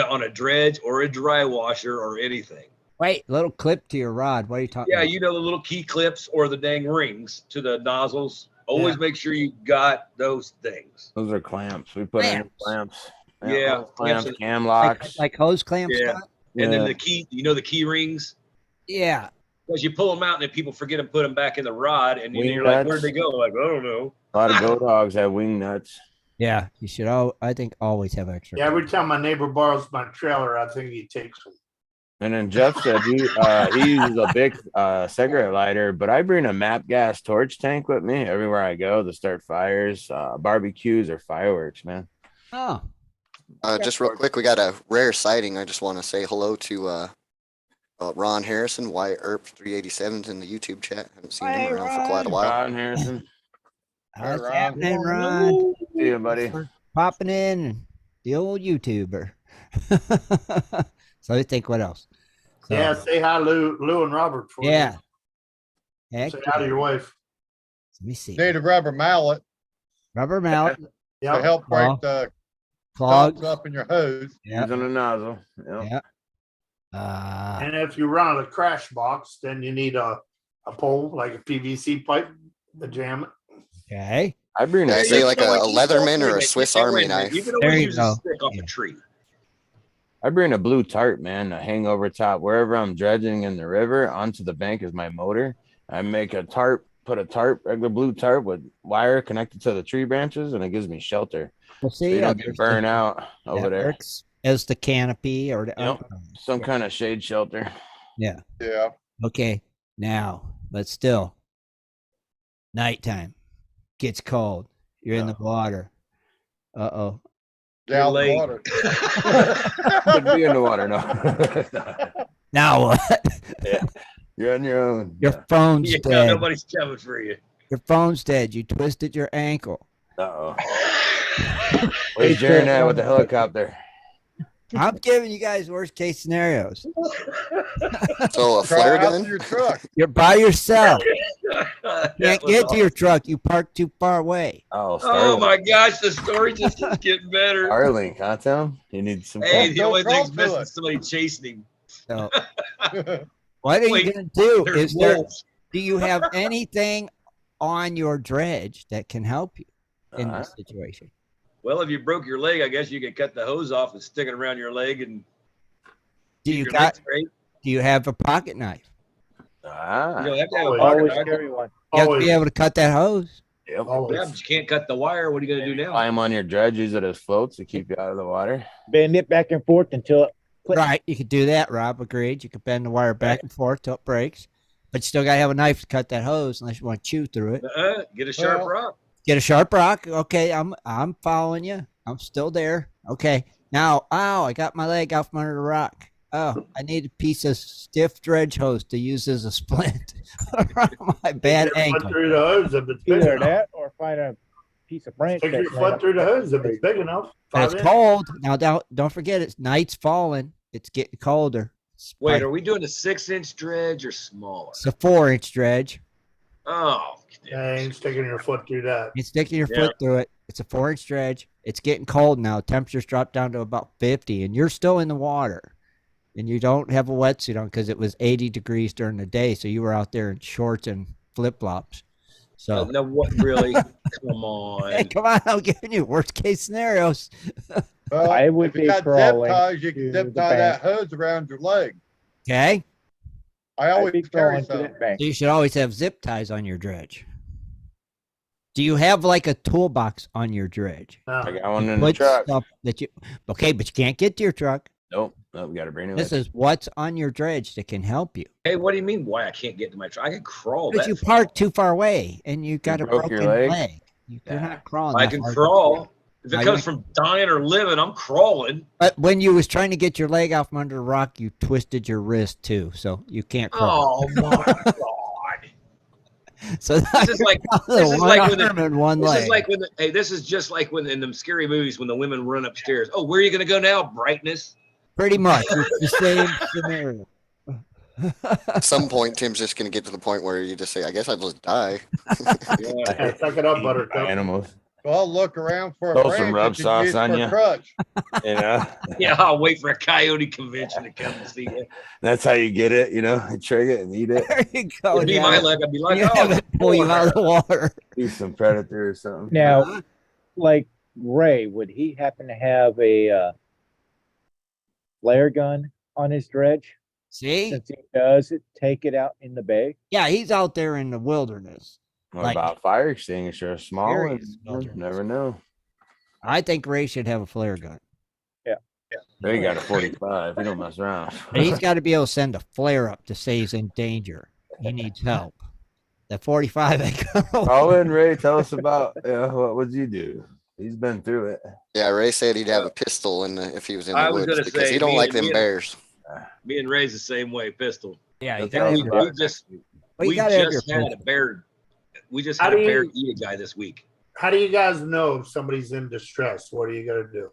on a dredge or a dry washer or anything. wait, little clip to your rod. What are you talking Yeah, about? you know the little key clips or the dang rings to the nozzles. Always make sure you got those things. Those are clamps. We put in Clamps. clamps. Yeah, hose clamps, clamps and- cam like, locks. like hose clamps? Yeah. Scott? And then Yeah. the key, the key rings. Yeah. Because you pull them out and then people forget to put them back in the rod, and Wing you're like, nuts. "Where'd they go?" Like, I don't know. A lot of go dogs have wing nuts. Yeah. You should I think always have extra. Yeah, every time my neighbor borrows my trailer, I think he takes them. And then Jeff said he uses a big cigarette lighter, but I bring a MAP gas torch tank with me everywhere I go to start fires, barbecues, or fireworks, man. Oh. Just real quick, we got a rare sighting. I just want to say hello to Ron Harrison, Wyatt Earp 387's in the YouTube chat. Haven't seen Hey, him around for quite a Ron. while. Ron Harrison. How's Ron. happening, Ron? See you, buddy. Popping in, the old YouTuber. So I think what else? So, Yeah, say hi, Lou and Robert. For Yeah. me. Heck Say hi to your wife. Let me see. Need a rubber mallet Rubber mallet, to Yeah. help break Well, the clogs. clogs up in your hose. Yeah. Using a nozzle. Yep. Yeah. And if you run out of crash box, then you need a pole, like a PVC pipe to jam it. Okay. I bring Yeah, a I say like a You Leatherman can or a always- Swiss wait a Army minute, knife. You can There always you use go. a stick off Yeah. a tree. I bring a blue tarp, man, to hang over top wherever I'm dredging in the river. Onto the bank is my motor. I make a tarp, put a tarp, regular blue tarp with wire connected to the tree branches, and it gives me shelter. Well, So see, you don't get burned out over that there. works as the canopy or the. Yep. Some kind of shade shelter. Yeah. Yeah. Okay. Now, but still, nighttime gets cold. You're in the water. Uh-oh. Gallon late. of water. Could be in the water, no. Now what? You're on your own. Your phone's Yeah, dead. nobody's coming for you. Your phone's dead. You twisted your ankle. Uh-oh. Where's Jaron at with the helicopter? I'm giving you guys worst case scenarios. So a Try flare it out gun? to your truck. You're by yourself. That Can't was get to your awesome. truck. You parked too far away. Oh, Oh Starlink. my gosh, the story just keeps getting better. Starlink, huh, Tim? You need some. Hey, the Don't only talk thing's to missing it. is somebody chasing him. So what are you Wait, gonna do? There's wolves. Do you have anything on your dredge that can help you in this situation? Well, if you broke your leg, I guess you could cut the hose off and stick it around your leg and Do keep you your got? leg straight. Do you have a pocket knife? You Ah. don't have to have a Always. pocket Always knife. carry one. You have to Always. be able to cut that hose. Yep. Yeah, Always. but you can't cut the wire. What are you going to do now? Climb on your dredge, use it as floats to keep you out of the water. Bend it back and forth until it clicks. Right, you could do that, Rob. Agreed. You could bend the wire back and forth till it breaks, but you still gotta have a knife to cut that hose unless you want to chew through it. Get a sharp Well- rock. Get a sharp rock. Okay, I'm following you. I'm still there. Okay. Now, ow, I got my leg out from under the rock. Oh, I need a piece of stiff dredge hose to use as a splint around my bad Stick your foot ankle. through the hose if it's big Either enough. that or find a piece of branch. Stick your that's foot not- through the hose if it's big enough. And it's 5 inch. cold. Now, don't forget, it's night's falling. It's getting colder. Wait, are we doing a 6-inch dredge or smaller? It's a 4-inch dredge. Oh, Yeah, ain't sticking your foot through that. You're sticking your Yeah. foot through it. It's a 4-inch dredge. It's getting cold now. Temperatures dropped down to about 50, and you're still in the water. And you don't have a wetsuit on because it was 80 degrees during the day, so you were out there in shorts and flip flops. So, no, what really? Come hey, on. come on! I'm giving you worst case scenarios. Well, I would if you be got zip crawling ties, you to can zip the tie that bank. hose around your leg. Okay, I I'd always be carry crawling to some. that bank. so you should always have zip ties on your dredge. Do you have like a toolbox on your dredge? No. I got one You in the put truck. stuff that you okay, but you can't get to your truck. Nope. We got to bring it. This is what's on your dredge that can help you. Hey, what do you mean? Why I can't get to my truck? I can crawl. Because That you far. parked too far away and you got a broke your broken leg? leg. You're Yeah. not crawling. I that can far. crawl. If Now it you comes from dying or living, I'm crawling. But when you was trying to get your leg out from under the rock, you twisted your wrist too, so you can't crawl. Oh my god! So This is like this is like when arm and one this leg. is like when this is just like when in them scary movies when the women run upstairs. Oh, where are you going to go now? Brightness. Pretty much it's the same scenario. At some point, Tim's just going to get to the point where you just say, I guess I'll just die. Yeah. Yeah, suck it up, Eaten by Buttercup. animals. Well, look around for a Throw branch some rub that you sauce use on for ya. crutch. You know, Yeah, I'll wait for a coyote convention to come and see you. that's how you get it. You know, you trig it and eat it. There you go. It'd be yeah. my luck. I'd be like, You have oh, it pull you out of the water. Eat some predator or something. Now, like Ray, would he happen to have a flare gun on his dredge? See? Since he does it, take it out in the bay. Yeah, he's out there in the wilderness. What like- about fire extinguisher? Small Serious one. wilderness. Never know. I think Ray should have a flare gun. They got a 45. You don't mess around. But he's got to be able to send a flare up to say he's in danger. He needs help. That 45 ain't gonna Call in, Ray. Tell us about what would you do? He's been through it. Yeah, Ray said he'd have a pistol if he was in the I was woods gonna because say, he don't me like and- them me and- bears. me and Ray's the same way. Pistol. Yeah, That's you how gotta we have we your, rock. just well, you we gotta have your just had a pistol. bear. We just How had a do bear you- eat a guy this week. How do you guys know if somebody's in distress? What are you gonna do?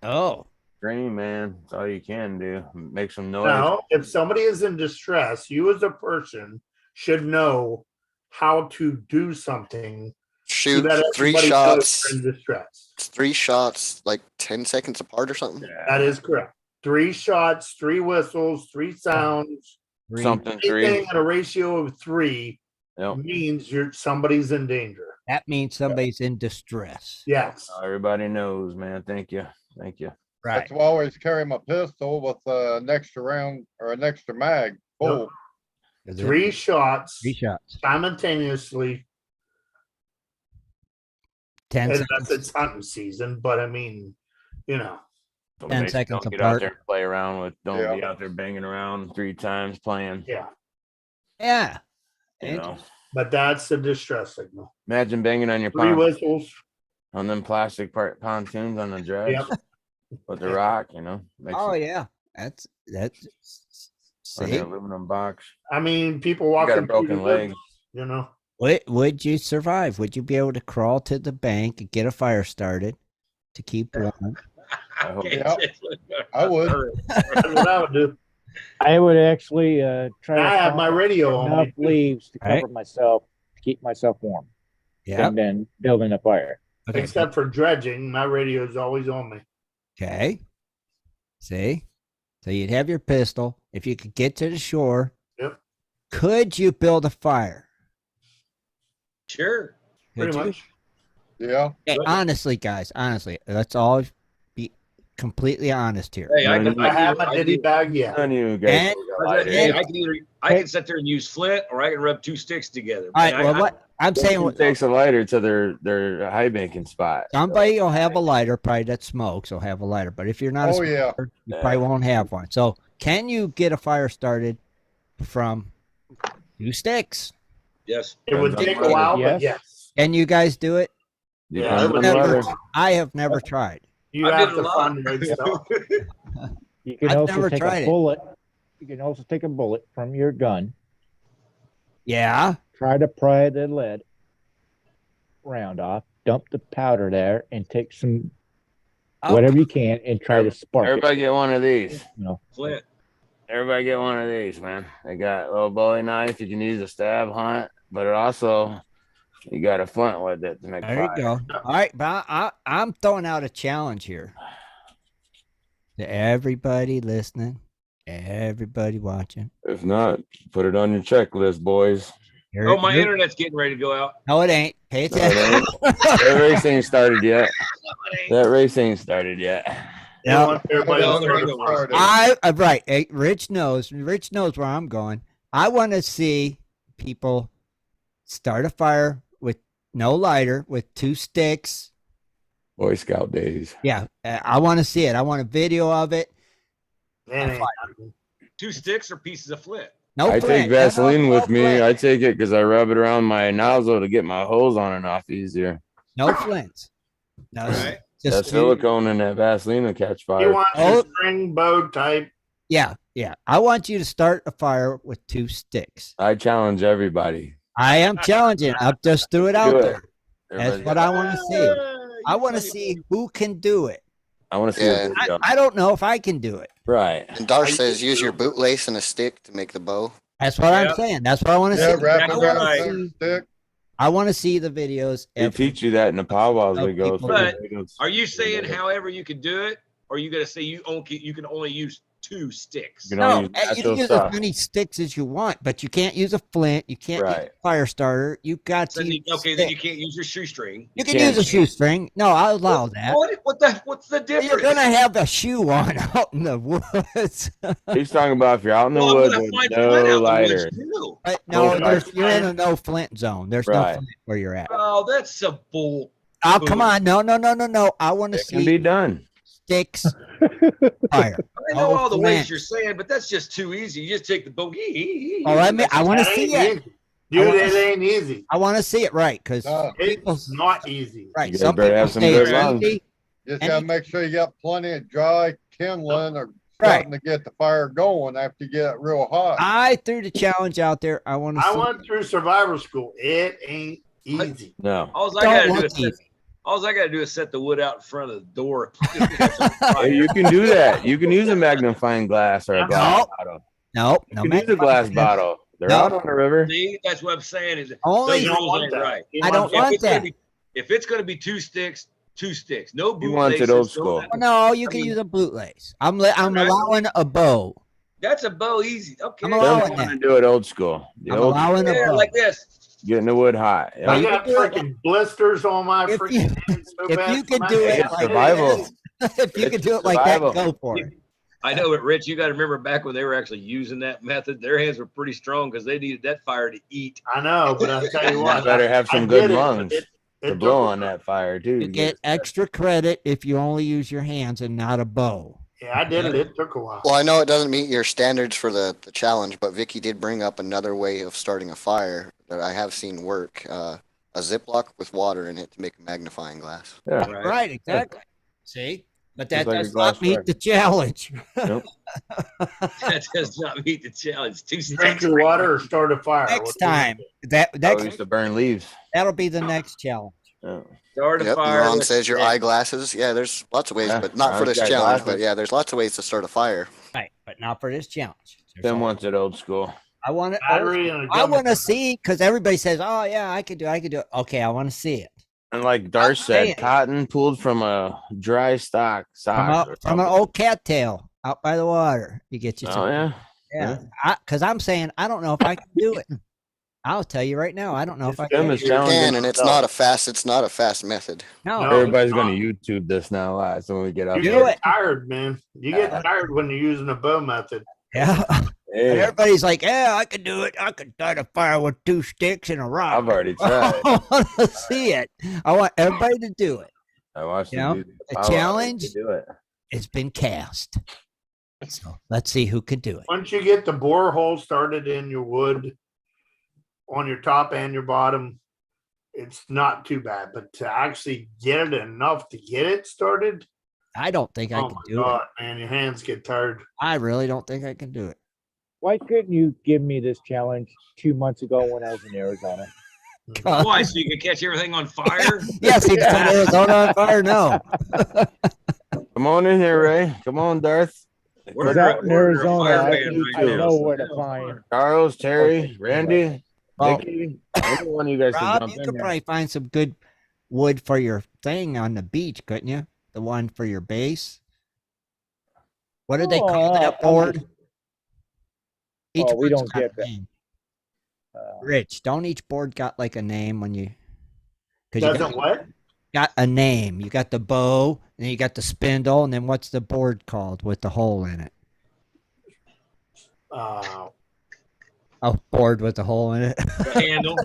Oh, Scream, man. That's all you can do. Make some noise. Now, if somebody is in distress, you as a person should know how to do something so Shoot that three everybody knows shots, you're in distress. 3 shots, like 10 seconds apart or something. That is correct. 3 shots, 3 whistles, 3 sounds. three. Something Anything three. at a ratio of 3 Yep. means somebody's in danger. That means somebody's in distress. Yes. Everybody knows, man. Thank you. Thank you. Right. That's why I always carry my pistol with an extra round or an extra mag full. 3 shots 3 shots. simultaneously. 10 Unless seconds. it's hunting season, but I mean, you know. Don't 10 make- seconds don't get apart. out there and play around with. Don't Yeah. be out there banging around 3 times playing. Yeah. Yeah. You know. But that's the distress signal. Imagine banging on your 3 whistles. on them plastic pontoons on the dredge Yep. with the rock. You know. Makes Oh it yeah. That's on see. the aluminum box. I mean, people You got walking a through the broken leg. woods, you know. Would you survive? Would you be able to crawl to the bank and get a fire started to keep warm? hope- I would. That's what I would do. I would actually try I to have my find radio on enough me. leaves to Right. cover myself, to keep myself warm, Yeah. and then building a fire. Okay. Except for dredging, my radio is always on me. Okay. See? So you'd have your pistol. If you could get to the shore, Yep. could you build a fire? Sure. Could Pretty you? much. Yeah. Hey, honestly, guys, honestly, let's all be completely honest here. Hey, I can, I have my I ditty can, bag yet. None of you guys. And- hey, I can either I can sit there and use flint, or I can rub two sticks together. All right. Man, Well, I- what I'm saying, It takes a lighter to their high banking spot. somebody will have a lighter, probably that smokes will have a lighter. But if you're not, Oh, yeah. you probably won't have one. So, can you get a fire started from 2 sticks? Yes. It would Depends take on a the while, weather. but yes. Can you guys do it? Depends it on would the never- weather. I have never tried. You I have did to a lot. find the right stuff. You can I've also never take tried a it. bullet. You can also take a bullet from your gun, Yeah. try to pry the lead round off, dump the powder there, and take some Oh, whatever you can and try to spark Everybody it. get one of these. You know, Flint. Everybody get one of these, man. They got a little bowie knife. You can use a stab hunt, but it also you got a flint with it to make There you fire. go. All right, but I'm throwing out a challenge here to everybody listening, everybody watching. If not, put it on your checklist, boys. Oh, my internet's getting ready to go out. No, it ain't. Pay No, it attention. ain't. That race ain't started yet. That race ain't started yet. You Yeah. want everybody Well, to there you start go. a fire. Right. Hey, Rich knows. Rich knows where I'm going. I want to see people start a fire with no lighter, with 2 sticks. Boy Scout days. Yeah, I want to see it. I want a video of it. Man, ain't happening. 2 sticks or pieces of flint. No I flint. take Vaseline No with me. flint. I take it because I rub it around my nozzle to get my hose on and off easier. No flints. No, Right. That just silicone and that Vaseline will catch You fire. want Oh. the string bow type. yeah. I want you to start a fire with 2 sticks. I challenge everybody. I am challenging. I'll just threw it out Do it. there. That's what I want to see. I want to see who can do it. I want to see Yeah. a video. I don't know if I can do it. Right. And Dar says use your bootlace and a stick to make the bow. That's what Yeah. I'm saying. That's what I want to Yeah, see. wrap I it wanna around right. a see- stick. I want to see the videos. They teach you that in the powwows we go through. But Are you saying however you can do it, or are you gonna say you can only use 2 sticks? You can only No, use you natural can use stuff. as many sticks as you want, but you can't use a flint. You can't use Right. a fire starter. You got So to. then, use okay, then you stick. can't use your shoestring. You can can't. use a shoestring. No, I'll allow that. What's the difference? You're gonna have a shoe on out in the woods. He's talking about if you're out in the Well, I'm woods gonna with find flint out no in the woods, lighter. too. But no, Well, you're in a no flint zone. There's no Right. flint where you're at. Oh, that's a bull. Oh, come on. No. I want to It can be see done. sticks fire. I know Oh, all the flint. ways you're saying, but that's just too easy. You just take the bogey. Oh, I want to That see ain't it. easy. Dude, wanna it see- ain't easy. I want to see it right because No, It's not easy. right. You Some better people have some say good it's lungs. easy. just And gotta you- make sure you got plenty of dry kindling or Right. something to get the fire going after you get it real hot. I threw the challenge out there. I want to I see. went through survival school. It ain't easy. No. All I Don't gotta do look is easy. set the wood out in front of the door. Hey, you can do that. You can use a magnifying glass or a glass bottle. Nope. You No can use a glass bottle. They're No. out on the river. See, that's what I'm saying. Is Only those You don't rules want ain't that. right. You I don't If want it's gonna that. be- If it's going to be 2 sticks, 2 sticks. No boot You want it laces, old no school. nothing. No, you I can mean- use a bootlace. I'm Right. allowing a bow. That's a bow easy. Okay. I'm Then allowing we that. want to do it old school. The I'm old allowing a Yeah, bow. like this. getting the wood hot. I Yeah. got freaking blisters on my If freaking you- hands so if bad you from could my do it hands. like survival. if you It's can do it like that, survival. go for it. I know it, Rich. You got to remember back when they were actually using that method, their hands were pretty strong because they needed that fire to eat. I know, but I'll tell you You what. better have I some get good it, but lungs it to took blow a- on that fire too. You get extra credit if you only use your hands and not a bow. Yeah, I did it. It took a while. Well, I know it doesn't meet your standards for the challenge, but Vicky did bring up another way of starting a fire that I have seen work. A Ziploc with water in it to make a magnifying glass. Yeah. Right, exactly. See? But that Just like a does glass not meet fire. the challenge. That does not meet the challenge. 2 Drink sticks. your water or start a fire. Next What do you time. do? I used to burn leaves. That'll be the next challenge. Oh. Start a Yep. fire. Ron with says your stick. eyeglasses. Yeah, there's lots of ways, Yeah, but not for Ron's this got challenge. But glasses. yeah, there's lots of ways to start a fire. Right, but not for this challenge. Tim wants it old school. I want it. Battery and a I gummy want to bear. see because everybody says, "Oh yeah, I could do it." Okay, I want to see it. And like Darce said, saying. cotton pulled from a dry sock From, or from an something. old cattail out by the water. You get you Oh some. yeah. Yeah, because I'm saying I don't know if I can do it. I'll tell you right now, I don't know if I Tim can. is You can, challenging and it's himself. not a fast method. No, No. Everybody's it's going not. to YouTube this now live. So when we get up You Do there. get it. tired, man. You get tired when you're using a bow method. yeah. Hey, And everybody's like, "Yeah, I can do it. I can start a fire with 2 sticks and a rock." I've already tried. I want to see it. I want everybody to do it. I watched You know, the dude. the Powwow challenge- to do it. It's been cast. So let's see who can do it. Once you get the borehole started in your wood on your top and your bottom, it's not too bad. But to actually get it enough to get it started, I don't think I oh can my do it. God, man, your hands get tired. I really don't think I can do it. Why couldn't you give me this challenge 2 months ago when I was in Arizona? Why? So you can catch everything on fire? Yes, he set Arizona on fire. No, Come on in here, Ray. Come on, Darth. We're Because under- out in we're under a Arizona, fire I ban need right to now, know so- where to find. Charles, Terry, Randy, Well, Vicky. Any one of you guys can Rob, jump you in could here. probably find some good wood for your thing on the beach, couldn't you? The one for your base. What did they call that board? Each Well, we board's don't got get a that. name. Rich, don't each board got like a name when you? Because you Doesn't what? got a name. You got the bow, and then you got the spindle, and then what's the board called with the hole in it? A board with a hole in it. The handle.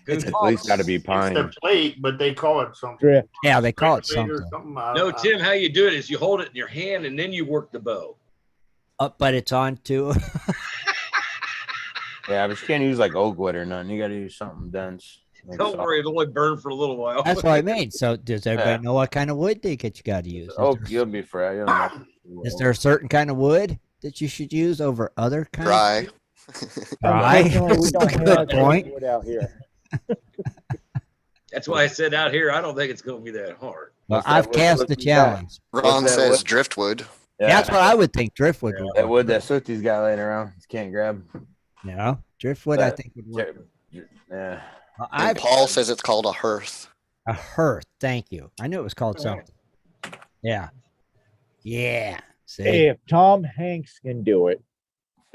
It's At least got to be It's pine. the plate, but they call it something. Drift. Yeah, they call it Plate or something. No, Tim, how you do it is you hold it in your hand and then you work the bow. But it's on too. Yeah, but you can't use like oak wood or nothing. You got to use something dense. Maybe Don't soft. worry, it'll only burn for a little while. That's what I mean. So does everybody Yeah. know what kind of wood they get? You got to use. Oak, you'll be fried. You don't know. Is there a certain kind of wood that you should use over other kinds? Dry. Dry. Unfortunately, we don't Good have point. wood out here. That's why I said out here, I don't think it's going to be that hard. Well, What's that I've wood cast look the you got? challenge. Ron that says wood? driftwood. Yeah. That's what I would think driftwood would That work. wood that Sooty's got laying around. You can't grab. Yeah, driftwood I But- think would work. Yeah. Well, And I've Paul says it's called a hearth. a hearth. Thank you. I knew it was called something. Yeah. Yeah. See? Hey, if Tom Hanks can do it,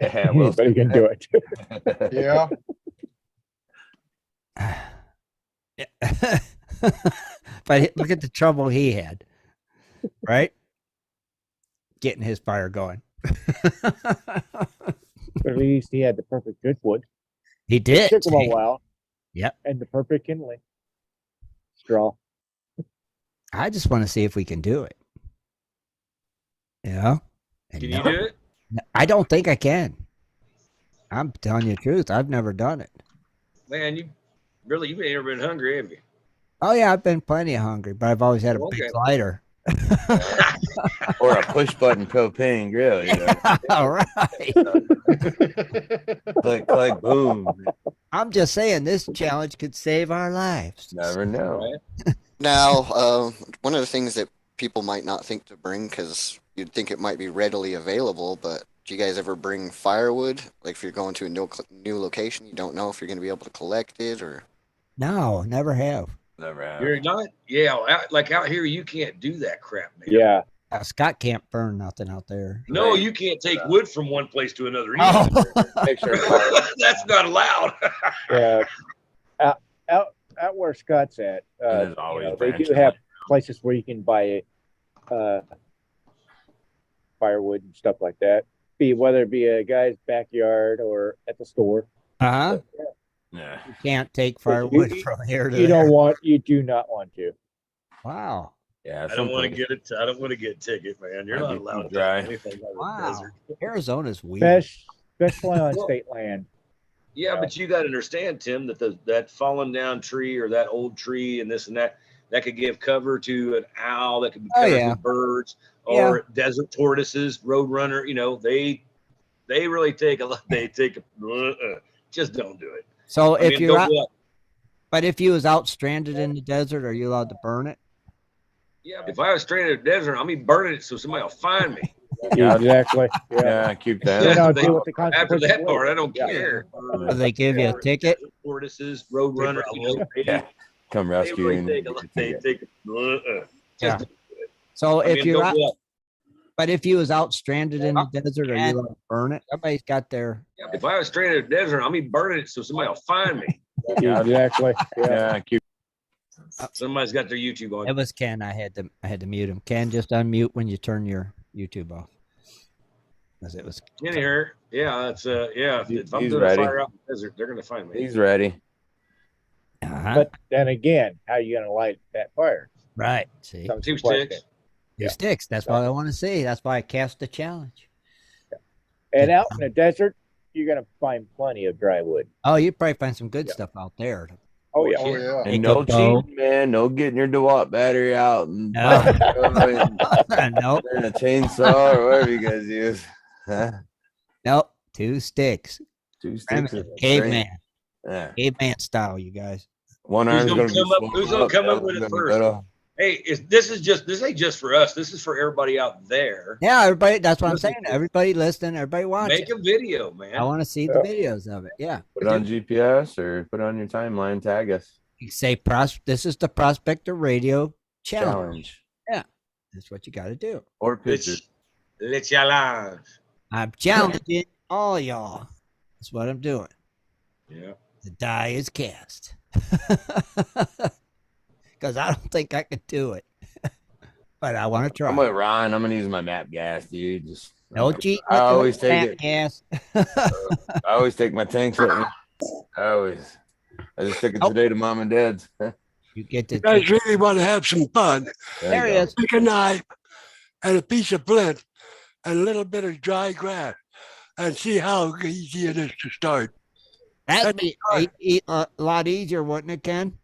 Yeah, well, anybody can do it. Yeah. But look at the trouble he had, right? Getting his fire going. But at least he had the perfect driftwood. He did. Took him a while. Yep. And the perfect kindling. Straw. I just want to see if we can do it. You know? And Can you no- do it? I don't think I can. I'm telling you the truth. I've never done it. Man, you've never been hungry, have you? Oh yeah, I've been plenty hungry, but I've always had a Okay. big lighter. or a push button propane grill. You know? All right. click, click, boom. I'm just saying this challenge could save our lives. Never know. Now, one of the things that people might not think to bring, because you'd think it might be readily available, but do you guys ever bring firewood? Like if you're going to a new location, you don't know if you're going to be able to collect it or... No, never have. Never have. You're not? Yeah, out here, you can't do that crap, man. Yeah. Scott can't burn nothing out there. No, you can't take wood from one place to another. Oh. Either. Make sure fire- That's not allowed. Yeah. Out where Scott's at, There's always they branch do have line. places where you can buy firewood and stuff like that. Whether it be a guy's backyard or at the store. Uh-huh. Yeah. You can't take firewood from here to You there. you do not want to. Wow. Yeah. I don't want to get it. I don't want to get a ticket, man. You're Might not be allowed too to dry. do anything out of the Wow. desert. Arizona's weird. Especially on state land. Yeah, but you got to understand, Tim, that that fallen down tree or that old tree and this and that could give cover to an owl, that could be Oh, cover yeah. to birds or desert tortoises, roadrunner. You know, they really take a lot. They take just don't do it. So I if mean, you're go out, what? But if you was out stranded in the desert, are you allowed to burn it? Yeah, if I was stranded in the desert, I'll be burning it so somebody will find me. Exactly. Yeah. Yeah, keep Then that. I'll deal with the After consequences. that part, I later. don't Yeah. care. Do they give you a ticket? Tortoises, road runners, Yeah, come they rescue really you. and take a get lot. your They ticket. take Yeah. just So I if mean, you're don't out, go out. but if you was out stranded in the desert, are you allowed to burn it? Everybody's got their. If I was stranded in the desert, I'll be burning it so somebody will find me. Exactly. Yeah. Yeah, keep. Somebody's got their YouTube on. It was Ken. I had to mute him. Ken, just unmute when you turn your YouTube off. Because it was. In here, yeah, it's yeah. If I'm He's doing ready. a fire out in the desert, they're gonna find me. He's ready. Uh-huh. But then again, how are you going to light that fire? Right. See, Comes Two the question. sticks. two sticks. That's what I want to see. That's why I cast the challenge. And out in the desert, you're going to find plenty of dry wood. Oh, you probably find some good Yeah. stuff out there. Oh, yeah. Oh, yeah. Take And a no bow. cheating, man. No getting your DeWalt battery out and No. and Nope. a chainsaw or whatever you guys use. Huh? Nope. Two sticks. 2 sticks. of Caveman. string. Yeah. Caveman style, you guys. One Who's arm's gonna gonna be come up- swollen who's gonna come up the with it other's first? gonna be little. Hey, this ain't just for us. This is for everybody out there. Yeah, everybody. That's what I'm Listen saying. to it. Everybody listening. Everybody watching. Make a video, man. I want to see the videos of it. Yeah. Put it on GPS or put it on your timeline. Tag us. You say this is the Prospector Radio Challenge. Challenge That's what you got to do. or pictures. Le challenge. I'm challenging all y'all. That's what I'm doing. Yeah. The die is cast. Because I don't think I could do it. But I want to try. I'm with Ron. I'm gonna use my map gas, dude. Just No cheating. I always take it. Gas. I always take my tanks with me. I just took it today to mom and dad's. You get to. You guys really want to have some fun? There he is. Pick a knife and a piece of flint and a little bit of dry grass and see how easy it is to start. That'd be a lot easier, wouldn't it, Ken?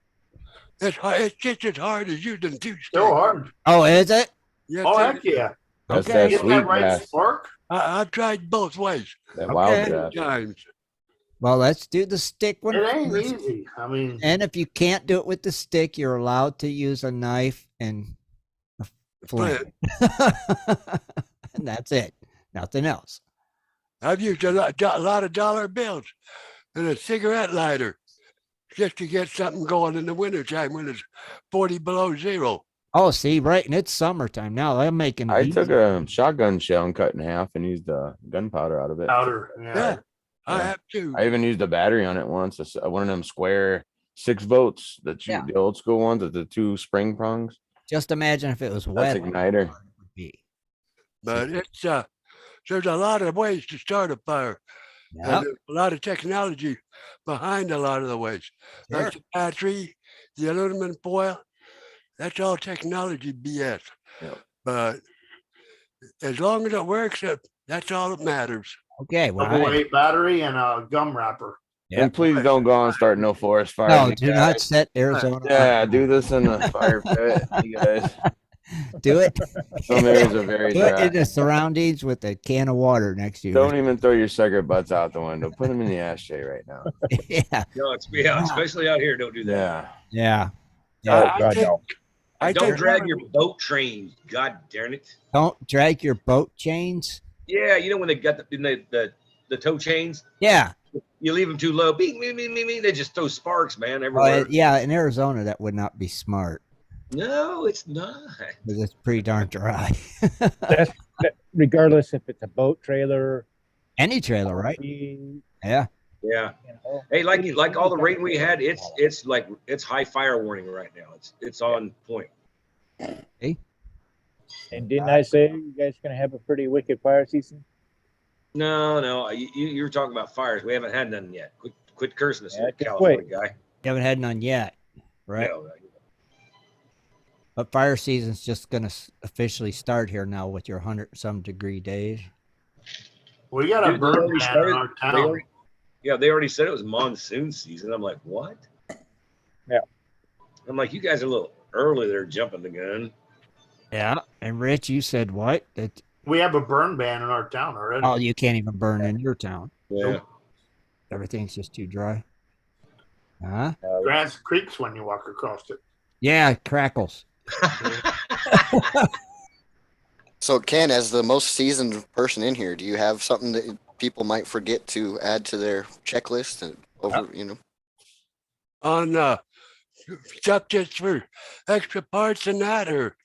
It's hard. It's just as hard as using 2 sticks. So hard. Oh, is it? Yes, Oh, it heck is. yeah. That's Okay. that Get sweet that right grass. spark. I've tried both ways That Okay. wild many grass. times. Well, let's do the stick one. It ain't first. easy. I mean, And if you can't do it with the stick, you're allowed to use a knife and a flint. And that's it. Nothing else. I've used a lot of dollar bills and a cigarette lighter just to get something going in the wintertime when it's 40 below zero. Oh, see, right, and it's summertime now. They're making. I these- took a shotgun shell and cut in half and used gunpowder out of it. powder. Yeah, Yeah. I Yeah. have too. I even used a battery on it once. One of them square 6 volts that Yeah. the old school ones with the 2 spring prongs. Just imagine if it was That's wet. igniter. It would be. But it's there's a lot of ways to start a fire. Yep. And there's a lot of technology behind a lot of the ways. Sure. Like the battery, the aluminum foil, that's all technology BS. Yep. But as long as it works, that's all that matters. Okay, well, Double A battery and a gum wrapper. Yeah. And please don't go on starting no forest fires. no, you do guys. not set Arizona. Yeah, do this in the fire pit, you guys. Do it. Some areas are very Do it dry. in the surroundings with a can of water next to you. Don't even throw your cigarette butts out the window. Put them in the ashtray right now. Yeah, No, especially out here. Don't do that. Yeah. yeah. Oh, I God, think- no. I Don't think drag your boat train. God darn it. Don't drag your boat chains. Yeah, you know when they got the tow chains, Yeah. you leave them too low. Beep, beep, beep, beep, beep, they just throw sparks, man, Oh, everywhere. yeah, in Arizona, that would not be smart No, it's not. because it's pretty darn dry. That, regardless if it's a boat trailer, Any trailer, right? you Yeah. Yeah. know. Hey, like all the rain we had, it's high fire warning right now. It's on point. And didn't I say you guys gonna have a pretty wicked fire season? No, you were talking about fires. We haven't had none yet. Quit cursing us, Yeah, little just California wait. guy. You haven't had none yet, right? No, But fire season's just going to officially start here now with your 100-some degree days. We got a Dude, bird they already man in started- our they town. already- yeah, they already said it was monsoon season. I'm like, what? Yeah. I'm like, you guys are a little early there jumping the gun. Yeah. And Rich, you said what? That We have a burn ban in our town already. oh, you can't even burn in your town. Yeah. Everything's just too dry. Huh? Grass creaks when you walk across it. Yeah, it crackles. So, Ken, as the most seasoned person in here, do you have something that people might forget to add to their checklist and On stuff just for extra parts and that, or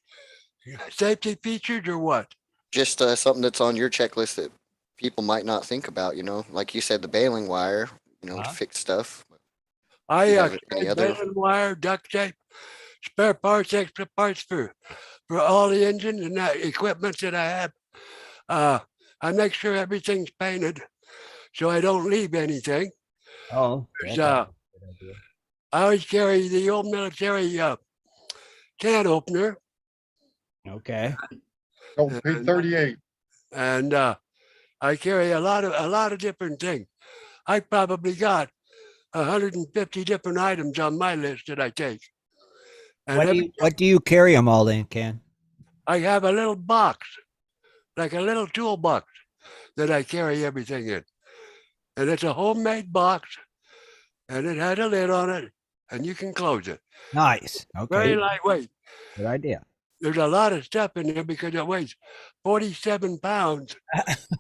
safety features, or what? just something that's on your checklist that people might not think about? Like you said, the baling wire, to fix stuff. I You have any carry other? baling wire, duct tape, spare parts, extra parts for all the engines and that equipment that I have. I make sure everything's painted so I don't leave anything. Oh, There's, that's a good idea. I always carry the old military can opener, Okay. Oh, P-38. and I carry a lot of different things. I probably got 150 different items on my list that I take. And What do you carry them all in, Ken? I have a little box, like a little toolbox, that I carry everything in. And it's a homemade box, and it had a lid on it, and you can close it. Nice. Okay. Very lightweight. Good idea. There's a lot of stuff in there because it weighs 47 pounds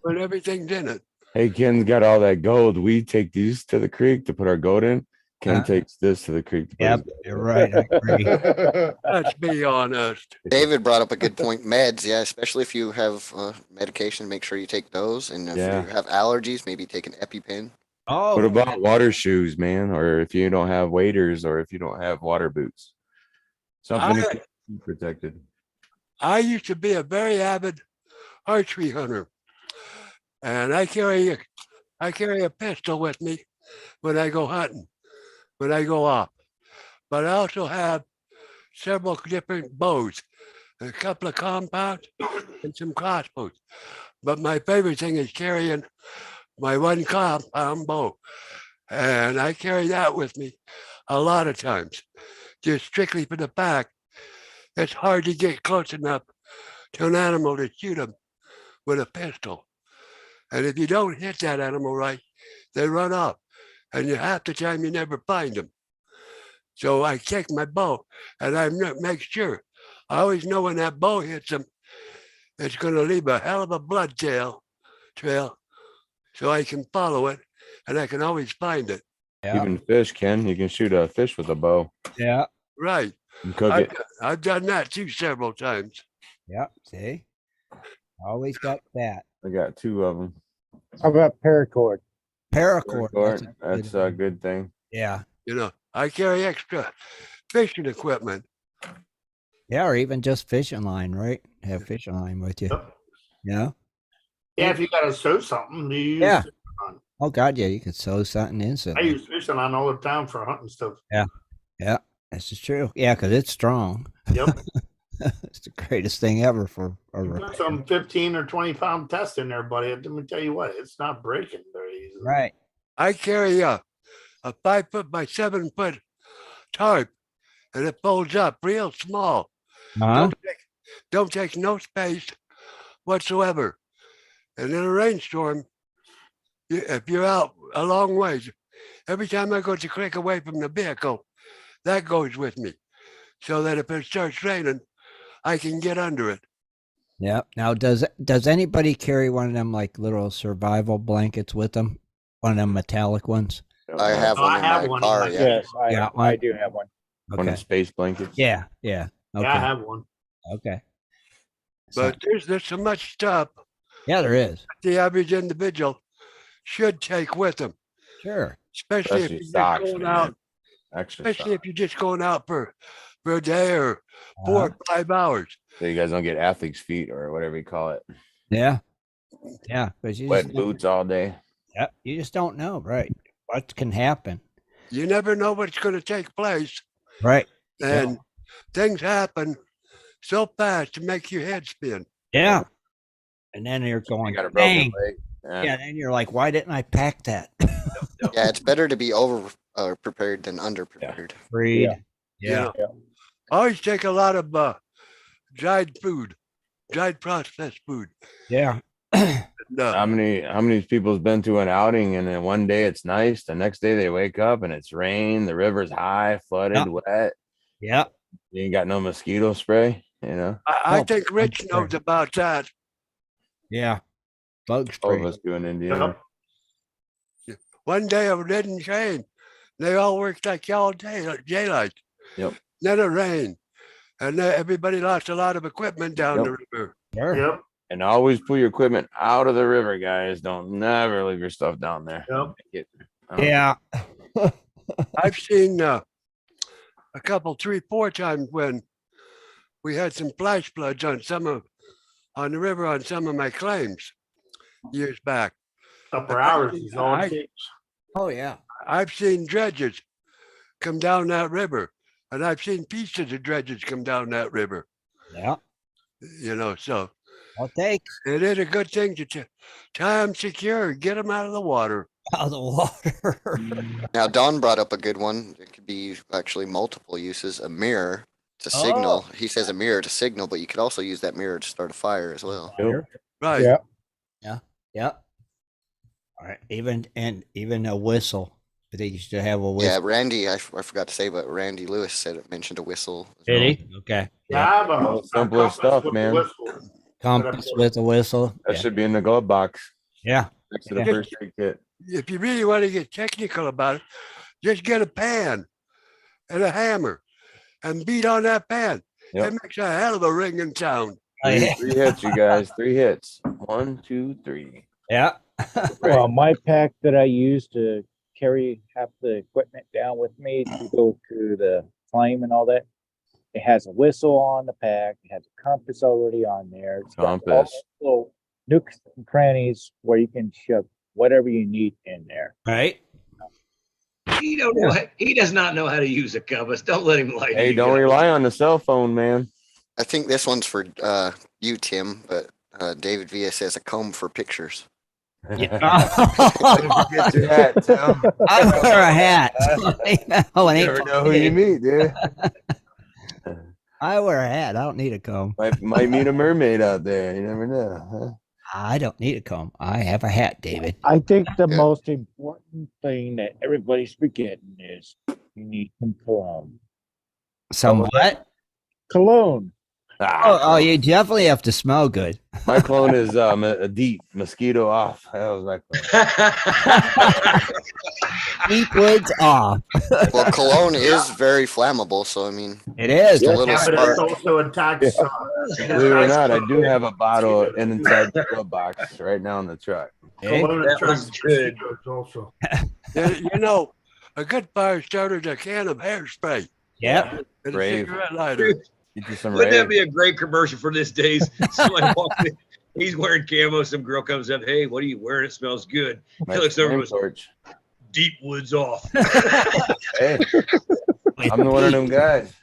when everything's in it. Hey, Ken's got all that gold. We take these to the creek to put our gold in. Ken Uh-huh. takes this to the creek to put Yep, his gold you're in. right. I agree. Let's be honest. David brought up a good point. Meds, yeah, especially if you have medication, make sure you take those. And if Yeah. you have allergies, maybe take an EpiPen. Oh, What about water shoes, man? Or if you don't have waders, or if you don't have water boots, something to keep you protected. I used to be a very avid archery hunter, and I carry a pistol with me when I go hunting, when I go off. But I also have several different bows, a couple of compounds, and some crossbows. But my favorite thing is carrying my one compound bow, and I carry that with me a lot of times, just strictly for the fact it's hard to get close enough to an animal to shoot them with a pistol. And if you don't hit that animal right, they run off, and half the time you never find them. So I take my bow, and I make sure. I always know when that bow hits them, it's going to leave a hell of a blood trail, so I can follow it, and I can always find it. yeah. Even fish, Ken, you can shoot a fish with a bow Yeah. Right. and cook it. I've done that too several times. Yeah. See, always got that. I got 2 of them. How about paracord? Paracord. That's a good thing. Yeah. I carry extra fishing equipment. Yeah, or even just fishing line, right? Have fishing line with you. Yep. Yeah. Yeah, if you got to sew something, you use Yeah. fishing line. Oh God, yeah, you could sew something I instantly. use fishing line all the time for hunting stuff. Yeah, this is true. Yeah, because it's strong. Yep. It's the greatest thing ever for a You put some 15 or 20-pound test in there, buddy. Let me tell you what, it's not breaking very easily. right. I carry a 5 foot by 7 foot tarp, and it folds up real small. Uh-huh. Don't take no space whatsoever. And in a rainstorm, if you're out a long ways, every time I go to click away from the vehicle, that goes with me, so that if it starts raining, I can get under it. Yeah. Now, does anybody carry one of them like little survival blankets with them? One of them metallic ones? I have No, one I in have my one in car. my- Yeah. Yes, Yeah, I do have one. One Okay. of space blankets. Yeah. Yeah. Okay. Yeah, I have one. Okay. But there's so much stuff yeah, there is. the average individual should take with them, Sure. especially if Especially you're socks, just going man. out, Extra especially socks. if you're just going out for a day or 4 or 5 hours. So you guys don't get athlete's feet or whatever you call it. Yeah. Yeah. Because you Wet just, boots all day. yeah, you just don't know, right? What can happen? You never know what's going to take place, Right. and things happen so fast to make your head spin. Yeah. And then you're You going, got a broken dang. leg. Yeah. Then you're like, why didn't I pack that? Yeah, it's better to be over prepared than under prepared. Freed. Yeah. Yeah. I always take a lot of dried processed food. Yeah. No. How many people's been to an outing and then one day it's nice, the next day they wake up and it's rain, the river's high, flooded, wet. Yeah. You ain't got no mosquito spray, I No, think Rich I'm knows about that. Yeah. Bug All of spray. us do in Indiana. One day it didn't rain. They all worked like all day, like daylight. Yep. Then it rained. And everybody lost a lot of equipment down Yep. the river. Sure. Yep. And always pull your equipment out of the river, guys. Don't never leave your stuff down there. Yep. Yeah. I've seen a couple, 3, 4 times when we had some flash floods on the river on some of my claims years back. Upper hours is all it takes. Oh yeah. I've seen dredges come down that river, and I've seen pieces of dredges come down that river. Yeah. So All it takes. it is a good thing to tie them secure, get them out of the water. Out of the water. Now, Don brought up a good one. It could be actually multiple uses. A mirror to signal. He says a mirror to signal, but you could also use that mirror to start a fire as well. Yep. Right. Yeah. Yeah. All right. Even a whistle. They used to have a Yeah, whistle. Randy, I forgot to say, but Randy Lewis mentioned a whistle. as Did well. he? Okay. Yeah, I have a Simplest compass stuff, with a man. whistle. Compass with a whistle. That Yeah. should be in the glove box Yeah. next to the Yeah. first aid kit. If you really want to get technical about it, just get a pan and a hammer and beat on that pan. Yep. It makes a hell of a ringing sound. Three hits, you guys. 3 hits. 1, 2, 3. Yeah. Well, my pack that I use to carry half the equipment down with me to go to the flame and all that, it has a whistle on the pack. It has a compass already on there. It's got all Compass. the little nooks and crannies where you can shove whatever you need in there. Right. He does not know how to use a compass. Don't let him lie to Hey, you don't guys. rely on the cell phone, man. I think this one's for you, Tim, but David Villa says a comb for pictures. Don't forget your hat, Tim. I wear a hat. Oh, it You ain't never for know who me. you meet, dude. I wear a hat. I don't need a comb. Might meet a mermaid out there. You never know. Huh? I don't need a comb. I have a hat, David. I think the Yeah. most important thing that everybody's forgetting is you need some cologne. Some what? Cologne. Oh, you definitely have to smell good. My clone is a deep mosquito off. That was my clone. Deep woods off. Well, cologne is very flammable, so I mean, It is. a little Yeah, but spark. it also attacks. Believe it or not, I do have a bottle inside the glove box right now in the truck. Okay. Cologne That attracts was good. mosquitoes also. A good fire starter is a can of hairspray Yep. and a Brave. cigarette lighter. Get you some Wouldn't that rave. be a great commercial for this days? Somebody walks in, he's wearing camo. Some girl comes up, hey, what are you wearing? It smells good. My He looks over flame and goes, torch. deep woods off. Hey, I'm one of them guys.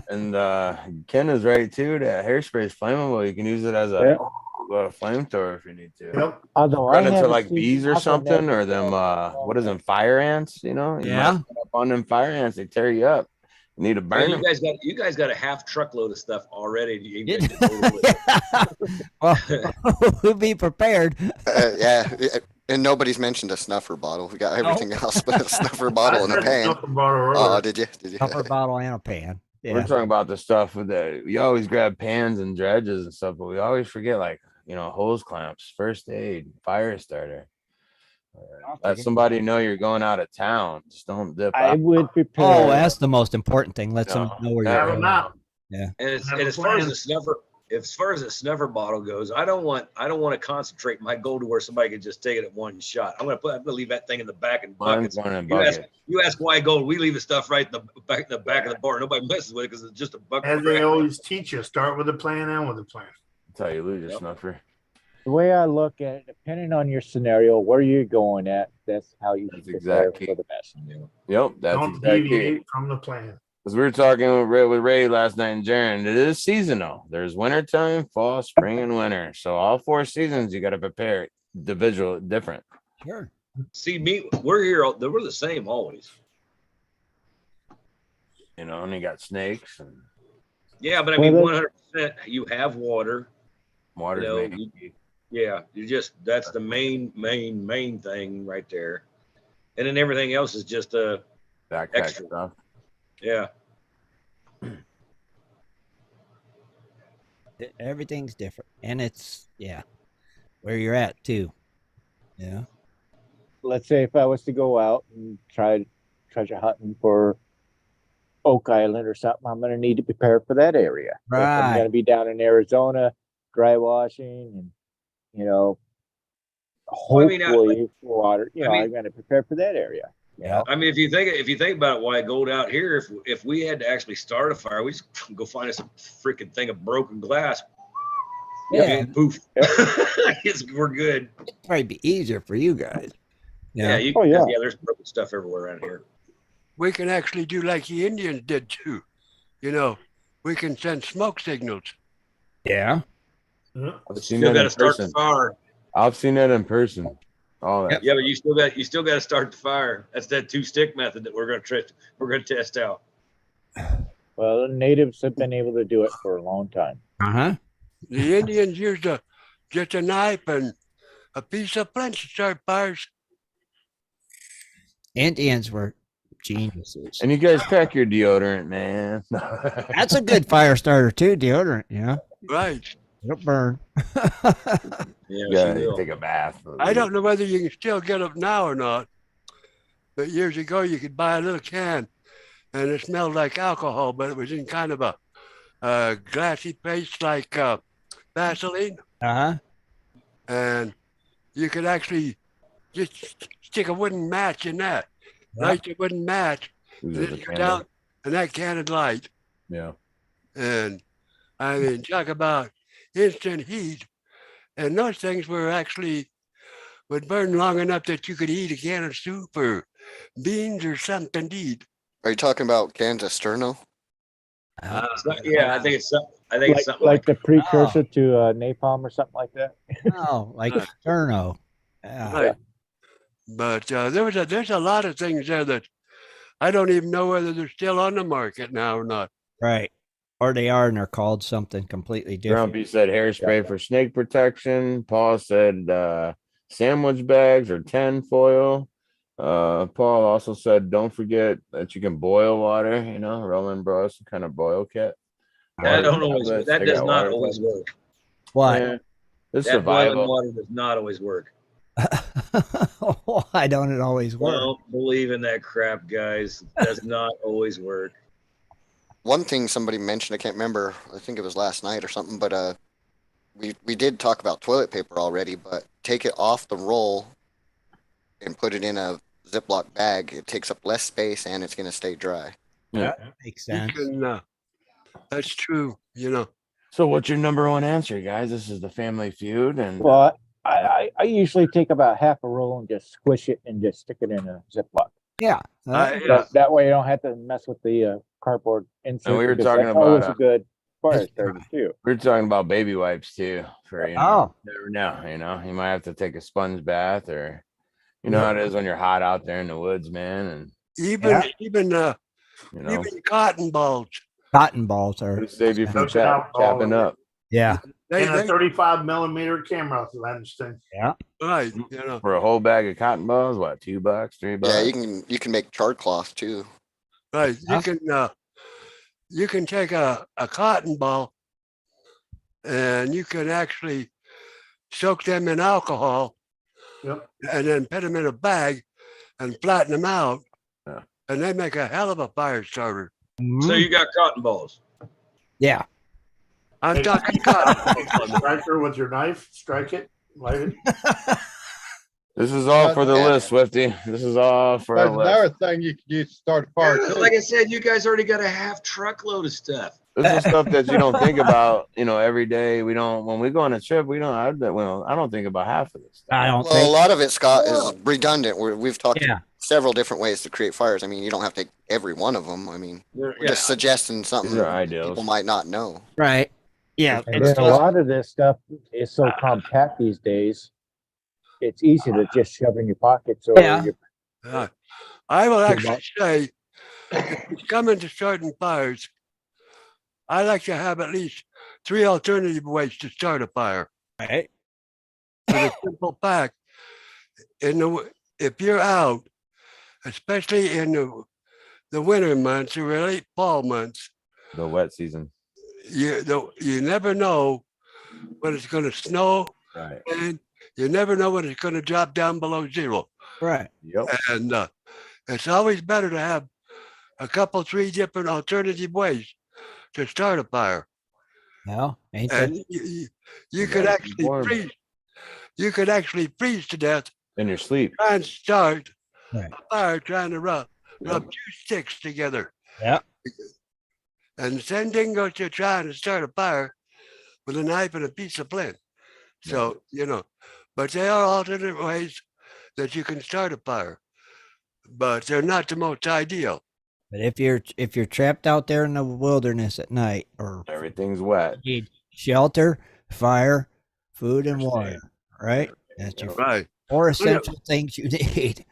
And Ken is right too. That hairspray is flammable. You can use it as a flamethrower if you need to. Yep. Although Run I into haven't like seen bees or nothing something, that- or them what is them fire ants? You know, you Yeah. might run up on them fire ants, they tear you up. You need to burn them. You guys got a half truckload of stuff already. You guys get over with it. Well, we'll be prepared. Yeah, and nobody's mentioned a snuffer bottle. We got everything else but a snuffer bottle and a pan. Oh, did you? Copper bottle and a pan. We're Yeah. talking about the stuff that we always grab pans and dredges and stuff, but we always forget like hose clamps, first aid, fire starter. Let somebody know you're going out of town. Just don't dip I out. would prepare. Oh, that's the most important thing. Let them know where Have you're them going. out. And Have a as far as plan. the snuffer bottle goes, I don't want to concentrate my goal to where somebody can just take it at one shot. I'm gonna leave that thing in the back in Mine's buckets. going in You ask, bucket. you ask why gold. We leave the stuff right in the back of the bar. Nobody messes with it because it's just a bucket. As of they crap. always teach you, start with a plan and with a plan. That's how you lose your Yep. snuffer. The way I look at it, depending on your scenario, where you're going at, that's how you That's prepare exactly. for the best. Yep, that's Don't exactly. deviate from the plan. Because we were talking with Ray last night and Jaron, it is seasonal. There's wintertime, fall, spring, and winter. So all 4 seasons you got to prepare individual different. Sure. See me, we're here. We're the same always. And you got snakes and Yeah, but I Well, mean, then- 100%. You have water. water. You know, Yeah, that's the main thing right there. And then everything else is just Backpack extra. stuff. Yeah. Everything's different, and it's where you're at too. Yeah. Let's say if I was to go out and try treasure hunting for Oak Island or something, I'm going to need to prepare for that area. If I'm Right. going to be down in Arizona, dry washing and, you know, Well, I mean, hopefully water, I mean- I'm going to prepare for that area. You know? I mean, if you think about it, why gold out here? If we had to actually start a fire, we just go find us a freaking thing of broken glass. Yeah. And poof. We're good. It'd probably be easier for you guys. Yeah. yeah. There's broken stuff everywhere around here. We can actually do like the Indians did too. You know, we can send smoke signals. Yeah. I've seen Still that got in to start the person. fire. I've seen that in person. All that. Yeah, but you still got to start the fire. That's that 2-stick method that we're going to test out. Well, the natives have been able to do it for a long time. Uh-huh. The Indians used just a knife and a piece of flint to start fires. Indians were geniuses. And you guys pack your deodorant, man. That's a good fire starter too, deodorant. Yeah. Right. It'll burn. Yeah, You gotta she will. take a bath. I don't know whether you can still get them now or not, but years ago you could buy a little can and it smelled like alcohol, but it was in kind of a glassy paste like Vaseline. Uh-huh. And you could actually just stick a wooden match in that. Yeah. Light the wooden match, Use and it as then a go candle. down, and that can would light. Yeah. And I mean, talk about instant heat. And those things would burn long enough that you could eat a can of soup or beans or something to eat. Are you talking about Kansas Sterno? Yeah, I think it's something Like like the precursor to napalm or something like that. Oh, like Sterno. Yeah. Right. But there's a lot of things there that I don't even know whether they're still on the market now or not. Right. Or they are, and they're called something completely different. Grumpy said hairspray for snake protection. Paul said sandwich bags or tin foil. Paul also said don't forget that you can boil water. Roland brought us some kind of boil kit. that. Tablets, That they does got not water always tablets. work. What? Yeah. It's That boiling survival. water does not always work. Why don't it always work? Don't believe in that crap, guys. It does not always work. One thing somebody mentioned, I can't remember, I think it was last night or something, but we did talk about toilet paper already, but take it off the roll and put it in a Ziploc bag. It takes up less space and it's going to stay dry. Yeah. Makes You sense. can, that's true, So what's your number one answer, guys? This is the Family Feud, and Well, I usually take about half a roll and just squish it and just stick it in a Ziploc. Yeah. That way I don't have to mess with the cardboard insert. And we were because talking that's about, always a good fire starter too. we're talking about baby wipes too. For Oh. never know. You might have to take a sponge bath, or how it is when you're hot out there in the woods, man, and even cotton balls. Cotton balls are. it'll save you from Those cotton chapping balls. up. Yeah. And a 35 millimeter camera lens thing. Yeah. Right, For a whole bag of cotton balls, what, $2, $3? Yeah, you can make char cloth too. right. You can take a cotton ball and you can actually soak them in alcohol. Yep. And then put them in a bag and flatten them out. Yeah. And they make a hell of a fire starter. So you got cotton balls. Yeah. I'm talking cotton balls. Striker with your knife, strike it, light it. This is all for the Yeah. list, Swifty. This is all for There's our list. another thing you can use to start a fire too. Like I said, you guys already got a half truckload of stuff. This is stuff that you don't think about, every day. We don't, when we go on a trip, I don't think about half of this stuff. I don't Well, a think. lot of it, Scott, is redundant. We've talked Yeah. several different ways to create fires. I mean, you don't have to take every one of them. I mean, we're just suggesting something These are ideals. people might not know. Right. Yeah. And then a lot of this stuff is so compact these days. It's easy to just shove in your pockets. Or Yeah. I will actually say, if it's coming to starting fires, I like to have at least 3 alternative ways to start a fire. Right. for the simple fact, if you're out, especially in the winter months or late fall months, The wet season. you never know when it's going to snow, Right. and you never know when it's going to drop down below zero. Right. Yep. And it's always better to have a couple, 3 different alternative ways to start a fire. Well, ain't that And you You could gotta keep actually warm. freeze. You could actually freeze to death In your sleep. trying to start right? a fire, trying to rub Yep. 2 sticks together. Yeah. And the same thing goes to trying to start a fire with a knife and a piece of flint. So, but there are alternate ways that you can start a fire, but they're not the most ideal. But if you're trapped out there in the wilderness at night, or Everything's wet. you need shelter, fire, food, and First water, aid. right? That's your Right. 4 essential things you need.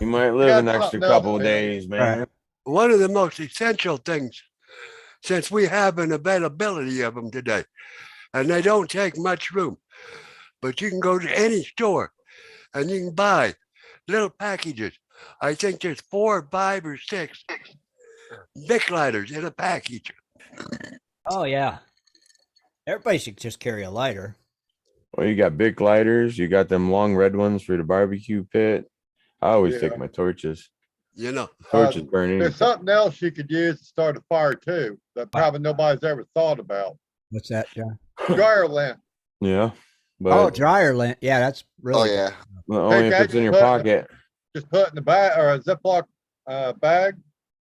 You might live got an extra something else, couple of man. days, man. Right. One of the most essential things, since we have an availability of them today, and they don't take much room, but you can go to any store and you can buy little packages. I think there's 4, 5, or 6 Bic lighters in a package. Oh yeah. Everybody should just carry a lighter. Well, you got big lighters. You got them long red ones for the barbecue pit. I always take Yeah. my torches. Torches burn There's anything. something else you could use to start a fire too, that probably nobody's ever thought about. What's that, John? Dryer lint. Yeah. Oh, But dryer lint. Yeah, that's really. Oh yeah. only if Take it's in your that, pocket. Just put it in the bag or a Ziploc bag,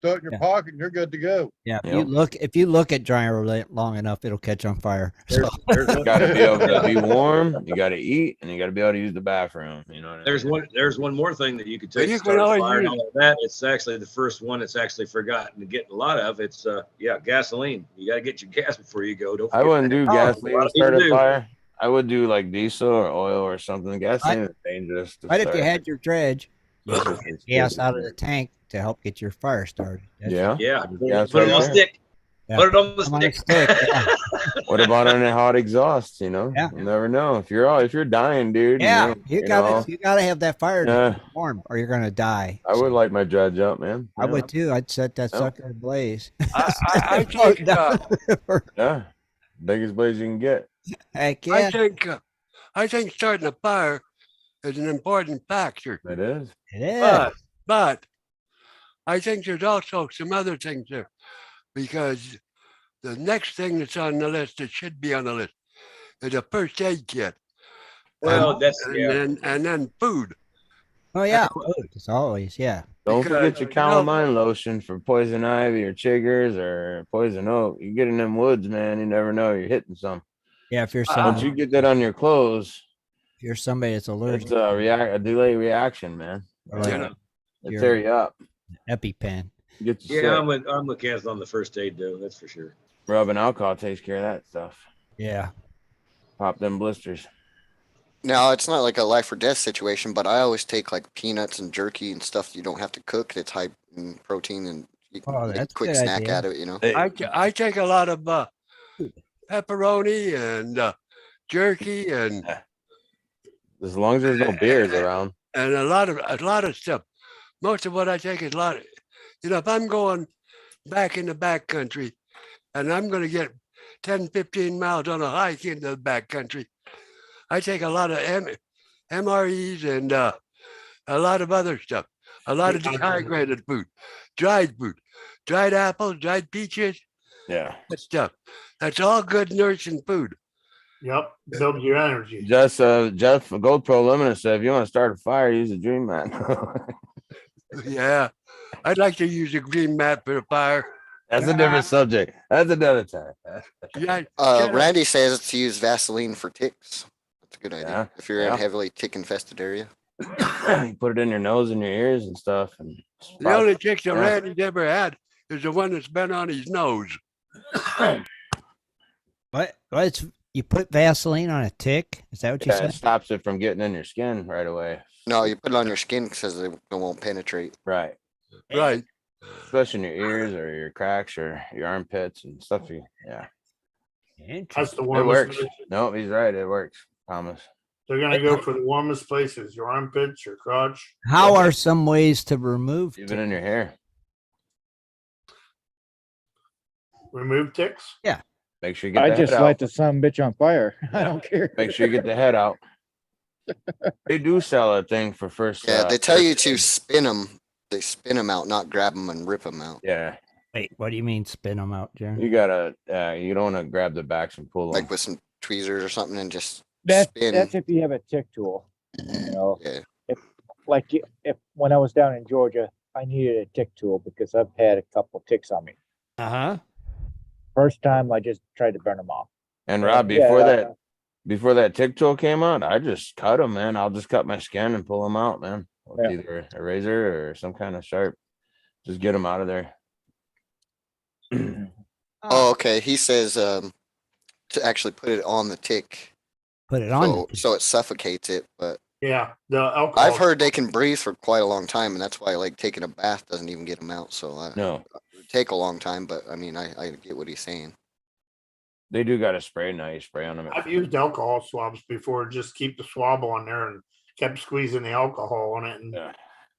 throw it in your Yeah. pocket, and you're good to go. Yeah, Yep. if you look at dryer lint long enough, it'll catch on fire. So, You got to be able to be warm. You got to eat, and you got to be able to use the bathroom. You know what I mean? There's one more thing that you could But take you to can start a always fire and use- all of that. It's actually the first one that's actually forgotten to get a lot of. It's gasoline. You got to get your gas before you go. Don't I forget wouldn't that. do A lot gasoline of to start people a do. fire. I would do like diesel or oil or something. Gasoline is dangerous. To right if you start. had your dredge, you It's put just- it's gas just- out of the tank to help get your fire started. That's- Yeah. Yeah, Gas put it right on a there. stick. Yeah. Put it on the Come on a stick. stick. Yeah. What about on a hot exhaust? You know, Yeah. you never know if you're dying, dude. Yeah, you know, you gotta have that fire to Yeah. keep warm, or you're gonna die. I would light my dredge up, man. I would too. I'd set that Yeah. sucker ablaze. I think, Yeah, biggest blaze you can get. Heck yeah, I think starting a fire is an important factor. It is. it is. But I think there's also some other things there, because the next thing that's on the list, that should be on the list, is a first aid kit. Well, and then food. Oh yeah, food, as always. Yeah. Don't Because, forget your you know- calamine lotion for poison ivy or chiggers or poison oak. You get in them woods, man. You never know. You're hitting some. Yeah, if you're Once somebody, you get that on your clothes, if you're somebody that's allergic, it's a delay reaction, man. or like Yeah. It You're- tear you up. EpiPen. Get you Yeah, sick. I'm with Kenneth on the first aid though. That's for sure. Rubbing alcohol takes care of that stuff. Yeah. Pop them blisters. Now it's not like a life or death situation, but I always take like peanuts and jerky and stuff you don't have to cook. That's high in protein and you can Oh, make a that's a quick good snack idea. out of it, you know. I take a lot of pepperoni and jerky and As long as there's no beers around. a lot of stuff. Most of what I take is a lot. If I'm going back in the back country and I'm going to get 10, 15 miles on a hike into the back country, I take a lot of MREs and a lot of other stuff. A lot of dehydrated food, dried apples, dried peaches, Yeah. that stuff. That's all good nourishing food. Yep, build your energy. Just Jeff Gold Pro Limited said if you want to start a fire, use a dream mat. Yeah, I'd like to use a green mat for a fire. That's a different subject. That's another time. Yeah, Randy says to use Vaseline for ticks. That's a good idea. Yeah, If you're in yeah. a heavily tick infested area. You put it in your nose and your ears and stuff. And the only tick that Yeah. Randy's ever had is the one that's been on his nose. What? It's you put Vaseline on a tick? Is that what you yeah, it said? stops it from getting in your skin right away. No, you put it on your skin because it won't penetrate. Right. Right. Especially in your ears or your cracks or your armpits and stuff. Yeah. That's Interesting. the It one. works. No, he's right. It works. Promise. They're gonna go for the warmest places, your armpits, your crotch. How are some ways to remove Even in your hair. Remove ticks? Make sure you get I the just head light out. the son bitch on fire. I don't care. Make sure you get the head out. They do sell a thing for first. Yeah, they tell you first to aid. spin them. They spin them out, not grab them and rip them out. Yeah, Wait, what do you mean spin them out, Jaron? you gotta. You don't want to grab the backs and pull them. Like with some tweezers or something and just That's spin. if you have a tick tool. You know, Yeah. if when I was down in Georgia, I needed a tick tool because I've had a couple ticks on me. Uh-huh. First time, I just tried to burn them off. And Rob, before that tick tool came out, I just cut them, man. I'll just cut my skin and pull them out, man. With Yeah. either a razor or some kind of sharp. Just get them out of there. Oh, okay. He says to actually put it on the tick, Put it on. so it suffocates it. But Yeah, the alcohol. I've heard they can breathe for quite a long time, and that's why like taking a bath doesn't even get them out. So No, it would take a long time, but I mean, I get what he's saying. they do got a spray now. You spray on them. I've used alcohol swabs before. Just keep the swab on there and kept squeezing the alcohol on it, and Yeah.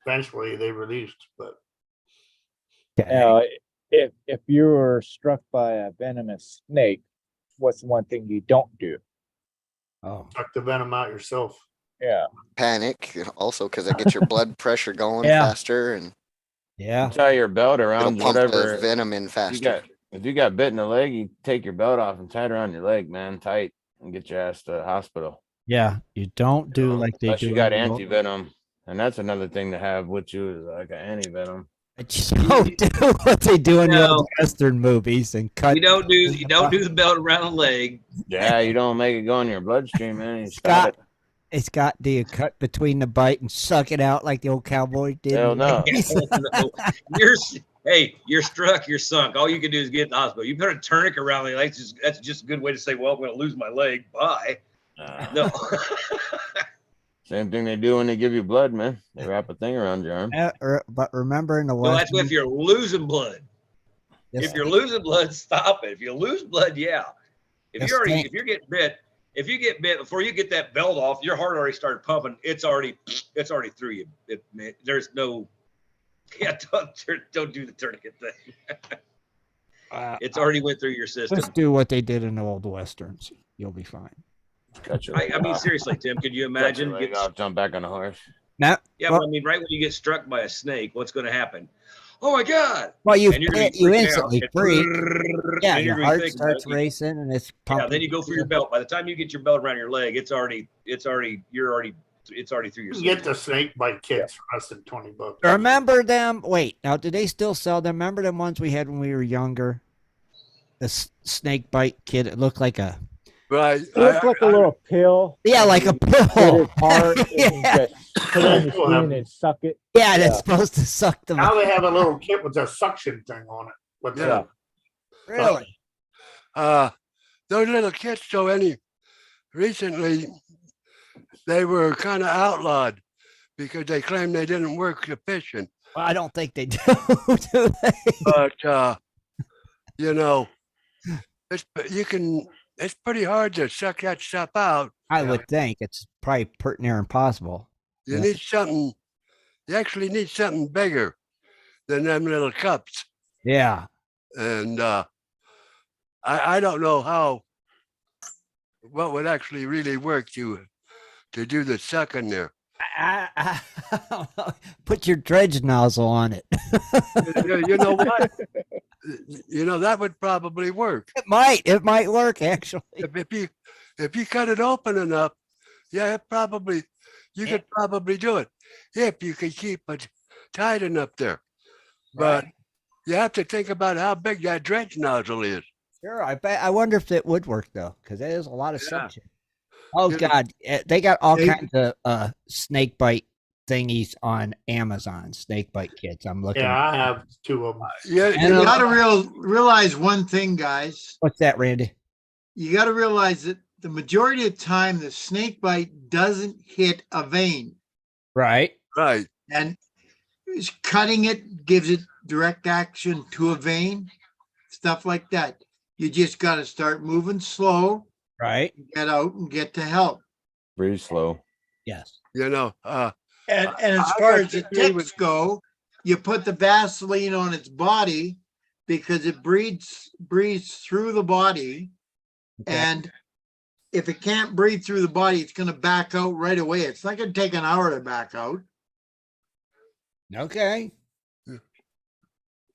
eventually they released. But Now, if you were struck by a venomous snake, what's the one thing you don't do? Oh. suck the venom out yourself. Yeah. Panic also because it gets your blood pressure going Yeah. faster and Yeah. Tie your belt it'll around pump whatever. the venom in You faster. got, if you got bit in the leg, you take your belt off and tie it around your leg, man, tight, and get your ass to the hospital. Yeah. You don't do like they Unless do. you got in the- anti venom, and that's another thing to have with you is like an anti venom. But you don't do what they do in the No. old Western movies and cut. You don't do the belt around the leg. Yeah, you don't make it go in your bloodstream, man. You Scott, stop it. It's got, do you cut between the bite and suck it out like the old cowboy did? Hell no. No. You're struck, you're sunk. All you can do is get in the hospital. You put a tourniquet around the leg. That's just a good way to say, well, I'm going to lose my leg. Bye. No. Same thing they do when they give you blood, man. They wrap a thing around your arm. But remember in the No, that's Western, if you're losing blood. this- If you're losing blood, stop it. If you lose blood, yeah. If This you thing- if you get bit before you get that belt off, your heart already started pumping. It's already through you. There's no, don't do the tourniquet thing. It's already went through your system. just do what they did in the old Westerns. You'll be fine. Cut your I leg mean, off. seriously, Tim, could you Cut your imagine? leg off, jump back on the horse. Now, Yeah, well, but I mean, right when you get struck by a snake, what's going to happen? Oh my God! well, you And you're gonna be you freaking instantly out. freak. Yeah, And you're your gonna heart think, starts well, racing and it's Yeah, pumping. then you go for your belt. By the time you get your belt around your leg, it's already through your You system. can get the snake bite kits for less than $20. Remember them? Wait, now do they still sell them? Remember them ones we had when we were younger? The snake bite kit. It looked like a Right. It looks like a little pill. yeah, like a Put pill. it hard and you Yeah. just put it on your skin and suck it. Yeah, that's Yeah. supposed to suck the. Now they have a little kit with a suction thing on it. But Yeah. Really? Those little kits, so recently they were kind of outlawed because they claimed they didn't work sufficient. Well, I don't think they do. Do they? But you know, it's pretty hard to suck that stuff out. I would think it's probably pretty near impossible. You Yeah. need something. You actually need something bigger than them little cups. Yeah. And I don't know what would actually really work to do the sucking there. Put your dredge nozzle on it. You know what? You know that would probably work It might work actually. if you cut it open enough. Yeah, you could probably do it if you could keep it tight enough there. But you have to think about how big that dredge nozzle is. Sure, I wonder if it would work though, because it is a lot of Yeah. suction. Oh You know- God, they got all kinds of snake bite thingies on Amazon. Snake bite kits. I'm looking. yeah, I have 2 of them. Yeah, And, you You know, got to realize one thing, guys. What's that, Randy? You got to realize that the majority of the time, the snake bite doesn't hit a vein, Right. right. and cutting it gives it direct action to a vein, stuff like that. You just got to start moving slow, Right. get out and get to help. Breathe slow. Yes. You know, And as I far got as the to agree with- ticks go, you put the Vaseline on its body because it breathes through the body. Okay. And if it can't breathe through the body, it's going to back out right away. It's not going to take an hour to back out. Okay.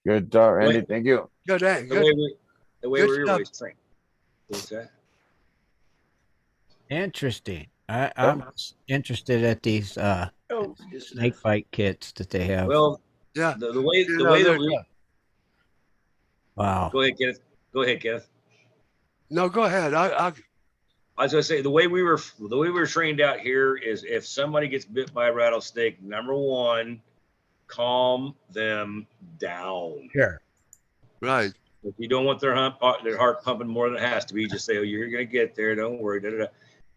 Good thought, Randy. Wait. Thank you. good, The good, way good we stuff. always train. What's that? Interesting. I'm interested at these snake bite kits that they have. Well, Yeah. the way You the know, way that there's, we Wow. go ahead, Kenneth. Go ahead, Kenneth. no, go ahead. I was gonna say the way we were trained out here is if somebody gets bit by a rattlesnake, number one, calm them down. Sure. right. If you don't want their heart pumping more than it has to be, just say, "Oh, you're gonna get there. Don't worry." Da, da, da.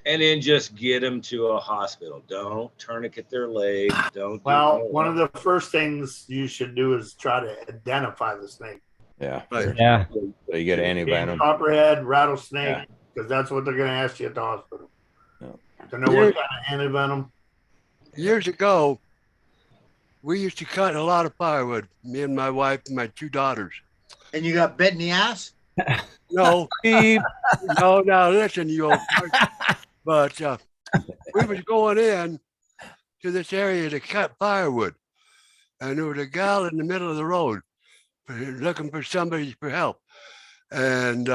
And then just get them to a hospital. Don't tourniquet their leg. Don't. Well, one of the first things you should do is try to identify the snake. Yeah. Right. Sure. Yeah. So you get antivenom. Copperhead, rattlesnake, Yeah. because that's what they're going to ask you at the hospital. Yeah. To know what kind of antivenom. Years ago, we used to cut a lot of firewood, me and my wife and my 2 daughters. And you got bit in the ass? No, no, now listen, you old fuck. But we was going in to this area to cut firewood. And there was a gal in the middle of the road looking for somebody for help. And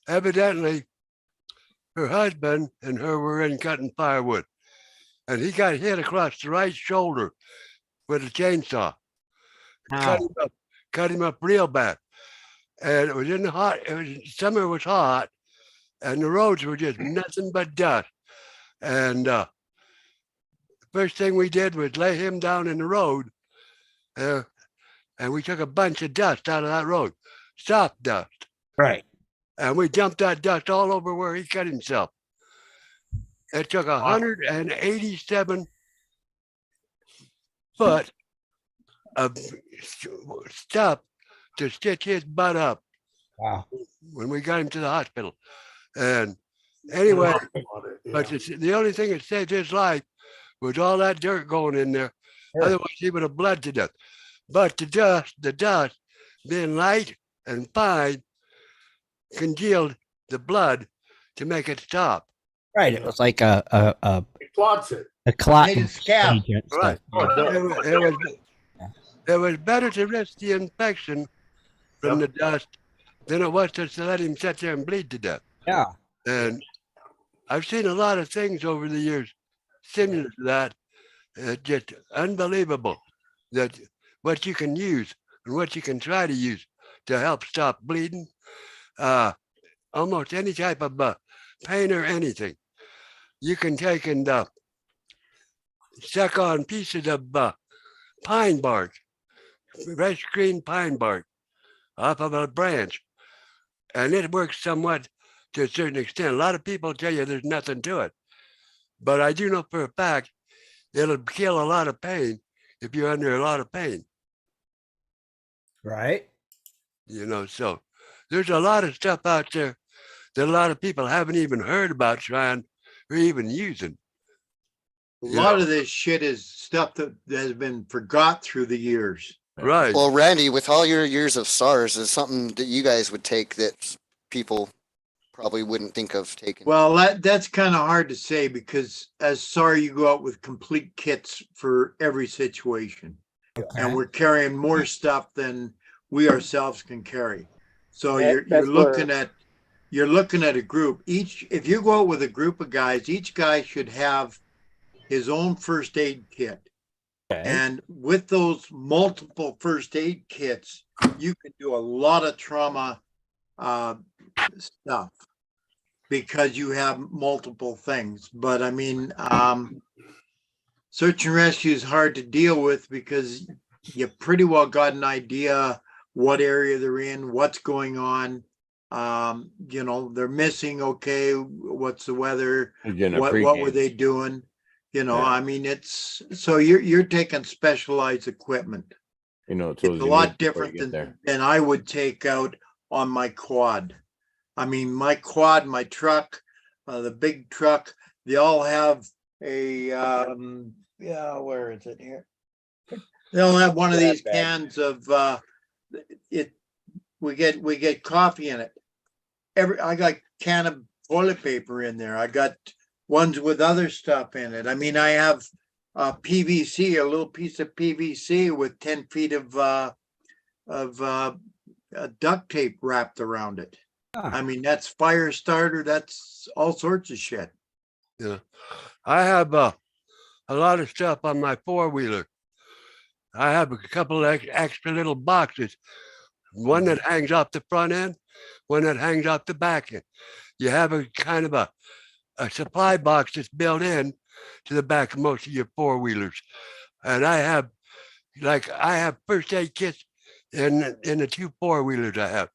evidently, her husband and her were in cutting firewood. And he got hit across the right shoulder with a chainsaw. Ow. Cut him up real bad. And it was in the hot, summer was hot, and the roads were just nothing but dust. And the first thing we did was lay him down in the road, and we took a bunch of dust out of that road, soft dust. Right. And we dumped that dust all over where he cut himself. It took 187 foot of stuff to stitch his butt up. Wow. When we got him to the hospital. And anyway, but the only thing that saved his life was all that dirt going in there. Sure. Otherwise, he would have bled to death. But the dust being light and fine, congealed the blood to make it stop. Right. It was like a It clots it. clot Made it scab. agent Right. stuff. It was better to risk the infection from the dust than it was to let him sit there and bleed to death. Yeah. And I've seen a lot of things over the years similar to that. Just unbelievable that what you can use and what you can try to use to help stop bleeding. Almost any type of pain or anything. You can take and suck on pieces of pine bark, fresh green pine bark off of a branch. And it works somewhat to a certain extent. A lot of people tell you there's nothing to it. But I do know for a fact it'll kill a lot of pain if you're under a lot of pain. Right. You know, so there's a lot of stuff out there that a lot of people haven't even heard about trying or even using. A lot of this shit is stuff that has been forgot through the years. Right. Well, Randy, with all your years of SARS, is something that you guys would take that people probably wouldn't think of taking. Well, that's kind of hard to say because as SAR, you go out with complete kits for every situation. Okay. And we're carrying more stuff than we ourselves can carry. So That- you're that's looking at a group. If you go out with a group of guys, each guy should have his own first aid kit. Okay. And with those multiple first aid kits, you can do a lot of trauma stuff because you have multiple things. But I mean, search and rescue is hard to deal with because you pretty well got an idea what area they're in, what's going on. You know, they're missing. Okay, what's the weather? What were they doing? You know, Yeah. I mean, it's so you're taking specialized equipment. You know, It's a lot different than I would take out on my quad. I mean, my quad, my truck, the big truck, they all have a, where is it here? They all have one of these Grab bag. cans of, we get coffee in it. I got a can of toilet paper in there. I got ones with other stuff in it. I mean, I have PVC, a little piece of PVC with 10 feet of duct tape wrapped around it. I mean, that's fire starter. That's all sorts of shit. Yeah. I have a lot of stuff on my four-wheeler. I have a couple of extra little boxes. One that hangs off the front end, one that hangs off the back end. You have a kind of a supply box that's built in to the back of most of your four-wheelers. And I have first aid kits in the two four-wheelers I have.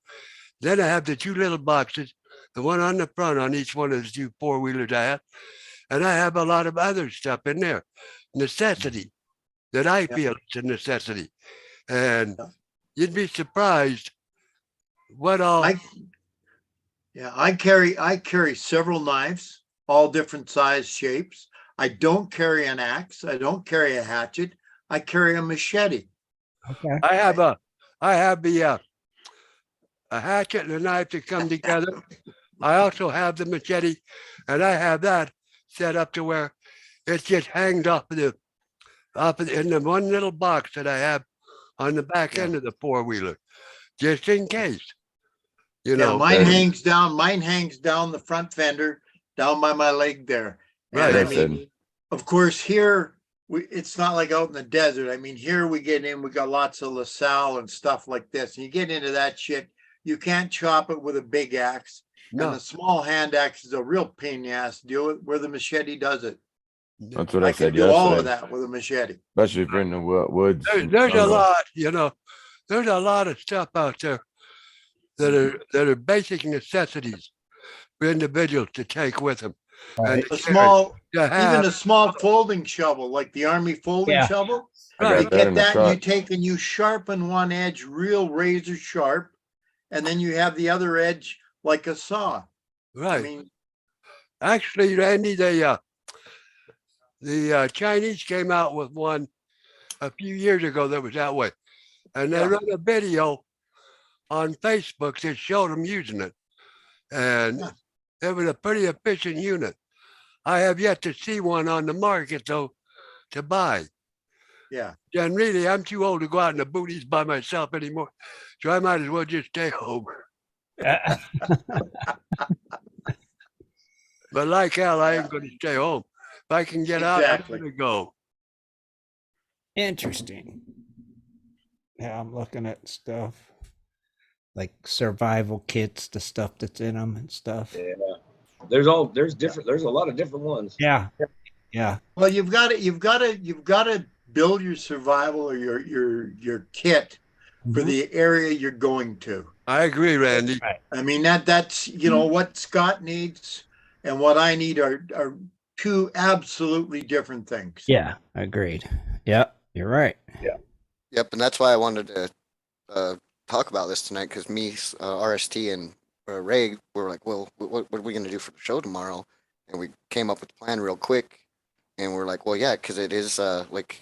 Then I have the two little boxes, the one on the front on each one of the two four-wheelers I have. And I have a lot of other stuff in there, necessity, that I feel it's a necessity. And you'd be surprised what all. I carry several knives, all different size shapes. I don't carry an axe. I don't carry a hatchet. I carry a machete. Okay. I have a hatchet and a knife that come together. I also have the machete, and I have that set up to where it just hangs off of in the one little box that I have on the back end of the four-wheeler, just in case. You know, mine hangs down the front fender, down by my leg there. Right. And I mean, of course, here it's not like out in the desert. I mean, here we got lots of LaSalle and stuff like this. And you get into that shit, you can't chop it with a big axe. No. And the small hand axe is a real pain in the ass to deal with, where the machete does it. That's what I I said can do yesterday. all of that with a machete. Especially if you're in the woods. There's a lot, there's a lot of stuff out there that are basic necessities for individuals to take with them. Right. Even a small folding shovel, like the Army folding shovel. I You got that get in the that, and you truck. take and you sharpen one edge real razor sharp, and then you have the other edge like a saw. Right. I mean, actually, Randy, the Chinese came out with one a few years ago that was that way. And they run a video on Facebook that showed them using it. And it was a pretty efficient unit. I have yet to see one on the market, though, to buy. yeah. And really, I'm too old to go out in the booties by myself anymore. So I might as well just stay home. But like hell, I ain't going to stay home. If I can get out, I'm going to go. Interesting. Yeah, I'm looking at stuff like survival kits, the stuff that's in them and stuff. Yeah. There's a lot of different ones. Yeah. Yeah. Well, you've got to build your survival or your kit for the area you're going to. I agree, Randy. Right. I mean, that's what Scott needs and what I need are two absolutely different things. Yeah, agreed. Yep, you're right. Yeah. Yep, and that's why I wanted to talk about this tonight, because me, RST, and Ray were like, well, what are we going to do for the show tomorrow? And we came up with a plan real quick, and we're like, well, yeah, because it is like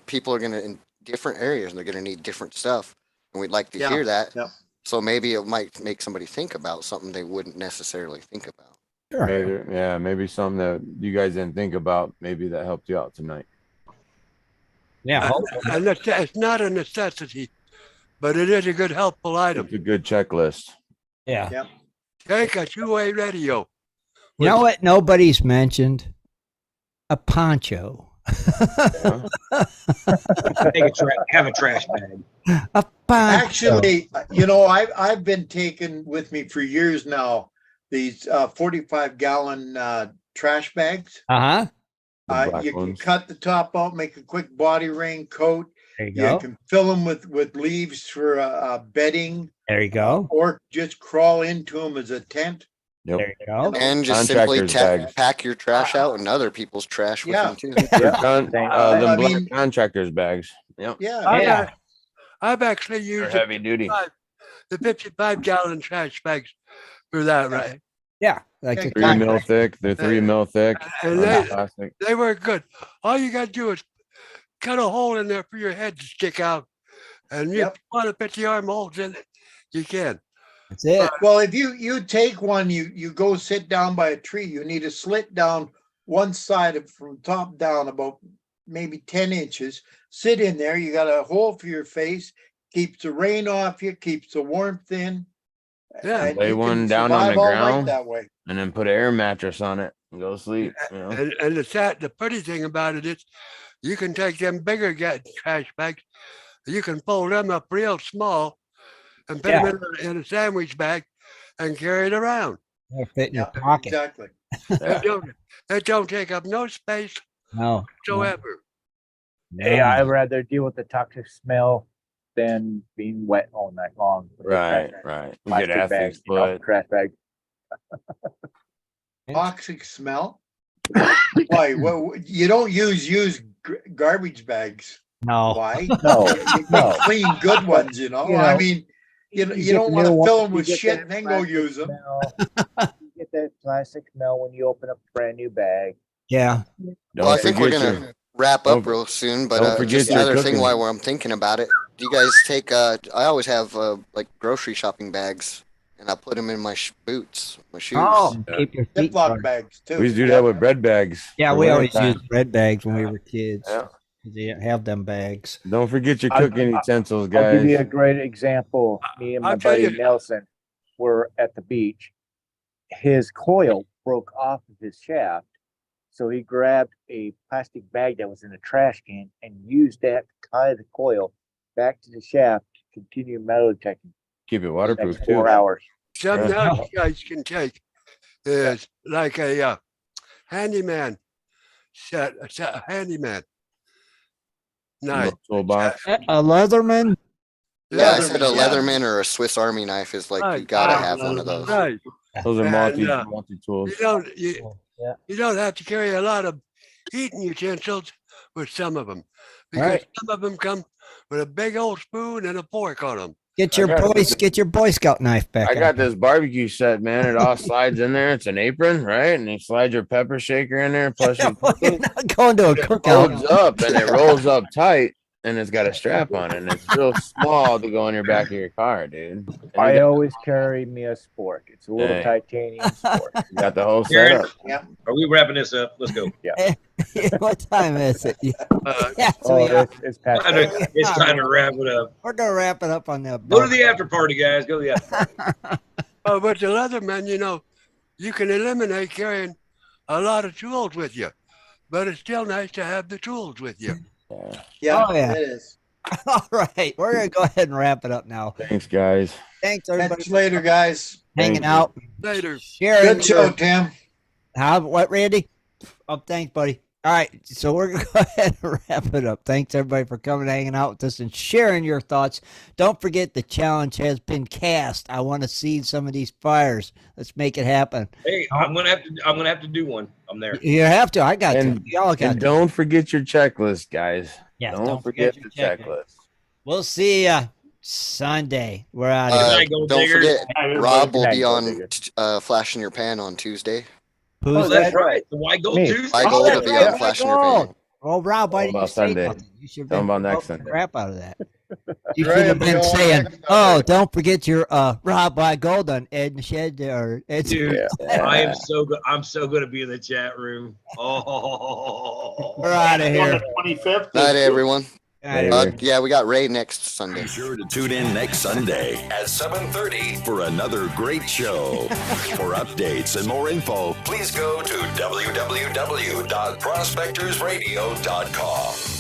people are going to, in different areas, and they're going to need different stuff, and we'd like to hear that. Yeah. So maybe it might make somebody think about something they wouldn't necessarily think about. Sure. Maybe something that you guys didn't think about. Maybe that helped you out tonight. Yeah. And it's not a necessity, but it is a good helpful item. It's a good checklist. Yeah. Yep. Take a two-way radio. You know what nobody's mentioned? A poncho. Have a trash bag. A poncho. Actually, I've been taking with me for years now these 45-gallon trash bags. Uh-huh. You can cut the top out, make a quick body rain coat. There you go. You can fill them with leaves for bedding. There you go. Or just crawl into them as a tent. Yep. There you go. And just simply Contractor's bags. pack your trash out and other people's trash with them too. Them I black mean- contractors bags. Yep. Yeah. I've actually They're used heavy duty. the 55-gallon trash bags for that, right? Yeah, like a 3 mil thick. They're 3 mil thick. And Plastic. they were good. All you got to do is cut a hole in there for your head to stick out. And you want to put the armholes in it, you can. That's it. Well, if you take one, you go sit down by a tree, you need to slit down one side of from top down about maybe 10 inches. Sit in there. You got a hole for your face, keeps the rain off you, keeps the warmth in. Yeah. and Lay you one can down on the survive all night ground. that way. And then put an air mattress on it and go sleep. You know? And the pretty thing about it is you can take them bigger trash bags, you can fold them up real small and put them in a sandwich bag and carry it around. They'll fit in your pocket. Exactly. It don't take up no space No. whatsoever. Yeah, I'd rather deal with the toxic smell than being wet all night long. with the Right, trash- right. You plastic get athlete's bags, you know, foot. trash bag. Toxic smell. Why? Well, you don't use garbage bags. No. Why? No, You no. clean good ones, you know. You I know, mean, you get don't want new to ones, fill them you with get shit that and then go plastic use them. smell. You get that plastic smell when you open up a brand new bag. Yeah. Well, I think we're forget gonna your- wrap up don't- real soon, but don't forget just your another thing cooking. while I'm thinking about it. Do you guys take? I always have like grocery shopping bags, and I put them in my boots, my shoes. Oh, keep your feet Ziploc dry. bags too. We used to do that with bread bags. Yeah, for we always wintertime. used bread bags when we were kids. Yeah. They didn't have them bags. Don't forget your I'll- cooking utensils, I'll give you a guys. great example. Me and my I'll tell buddy you- Nelson were at the beach. His coil broke off of his shaft. So he grabbed a plastic bag that was in a trash can and used that to tie the coil back to the shaft to continue metal detecting Keep it for the waterproof next too. 4 hours. Something Yeah. else you guys can take is like a handyman set, a handyman knife. Toolbox. A Leatherman? Yeah, I said a Yeah. Leatherman or a Swiss Army knife is like you Right. gotta Ah, have one of those. Right. Those are And, multi tools. You don't have to carry a lot of eating utensils with some of them because Right. some of them come with a big old spoon and a fork on them. Get your Boy Scout knife back. I got this barbecue set, man. It all slides in there. It's an apron, right? And you slide your pepper shaker in there. Plus, you You're not going to a it cookout. folds up and it rolls up tight, and it's got a strap on it. And it's real small to go in your back of your car, dude. And I you always carry me a spork. It's a little Hey. titanium spork. got the whole Jared, setup. Yeah. Are we wrapping this up? Let's go. What time is it? Uh, Yeah, so Oh, yeah, it's past It's time to wrap it up. we're gonna wrap it up on that. Go to the after party, guys. Go to the after party. but the Leatherman, you can eliminate carrying a lot of tools with you, but it's still nice to have the tools with you. Yeah, Oh, yeah. it is. All right, we're gonna go ahead and wrap it up now. Thanks, guys. Thanks everybody Catch you later, guys. for hanging Thank you. out, Later. sharing. Good show, Tim. What, Randy? Oh, thanks, buddy. All right, so we're gonna go ahead and wrap it up. Thanks everybody for coming, hanging out with us, and sharing your thoughts. Don't forget the challenge has been cast. I want to see some of these fires. Let's make it happen. Hey, I'm gonna have to do one. I'm there. You have to. I got And- to. Y'all got And to. don't forget your checklist, guys. Yeah, don't forget the your checklist. We'll see ya Sunday. We're out of Uh, here. night, Gold don't Diggers. forget, Rob will Good be night, on Gold Flash in Your Pan on Tuesday. Who's Oh, that? that's right. The White Gold Me. Tuesday. White Oh, Gold that's will be right, on White Flash in Your Gold. Pan. Oh, Rob, why How didn't you about say Sunday? nothing? You should have Tell 'em been about next promoting the Sunday. crap out of that. You Right, should have it'll be been on saying, next "Oh, Sunday. don't forget your Rob White Gold on Ed and Shed or Ed." Dude, Yeah. I am so good. I'm so going to be in the chat room. Oh, We're out of On here. the 25th. Night, everyone. Outta here. Yeah, we got Ray next Sunday. Be sure to tune in next Sunday at 7:30 for another great show. For updates and more info, please go to www.prospectorsradio.com.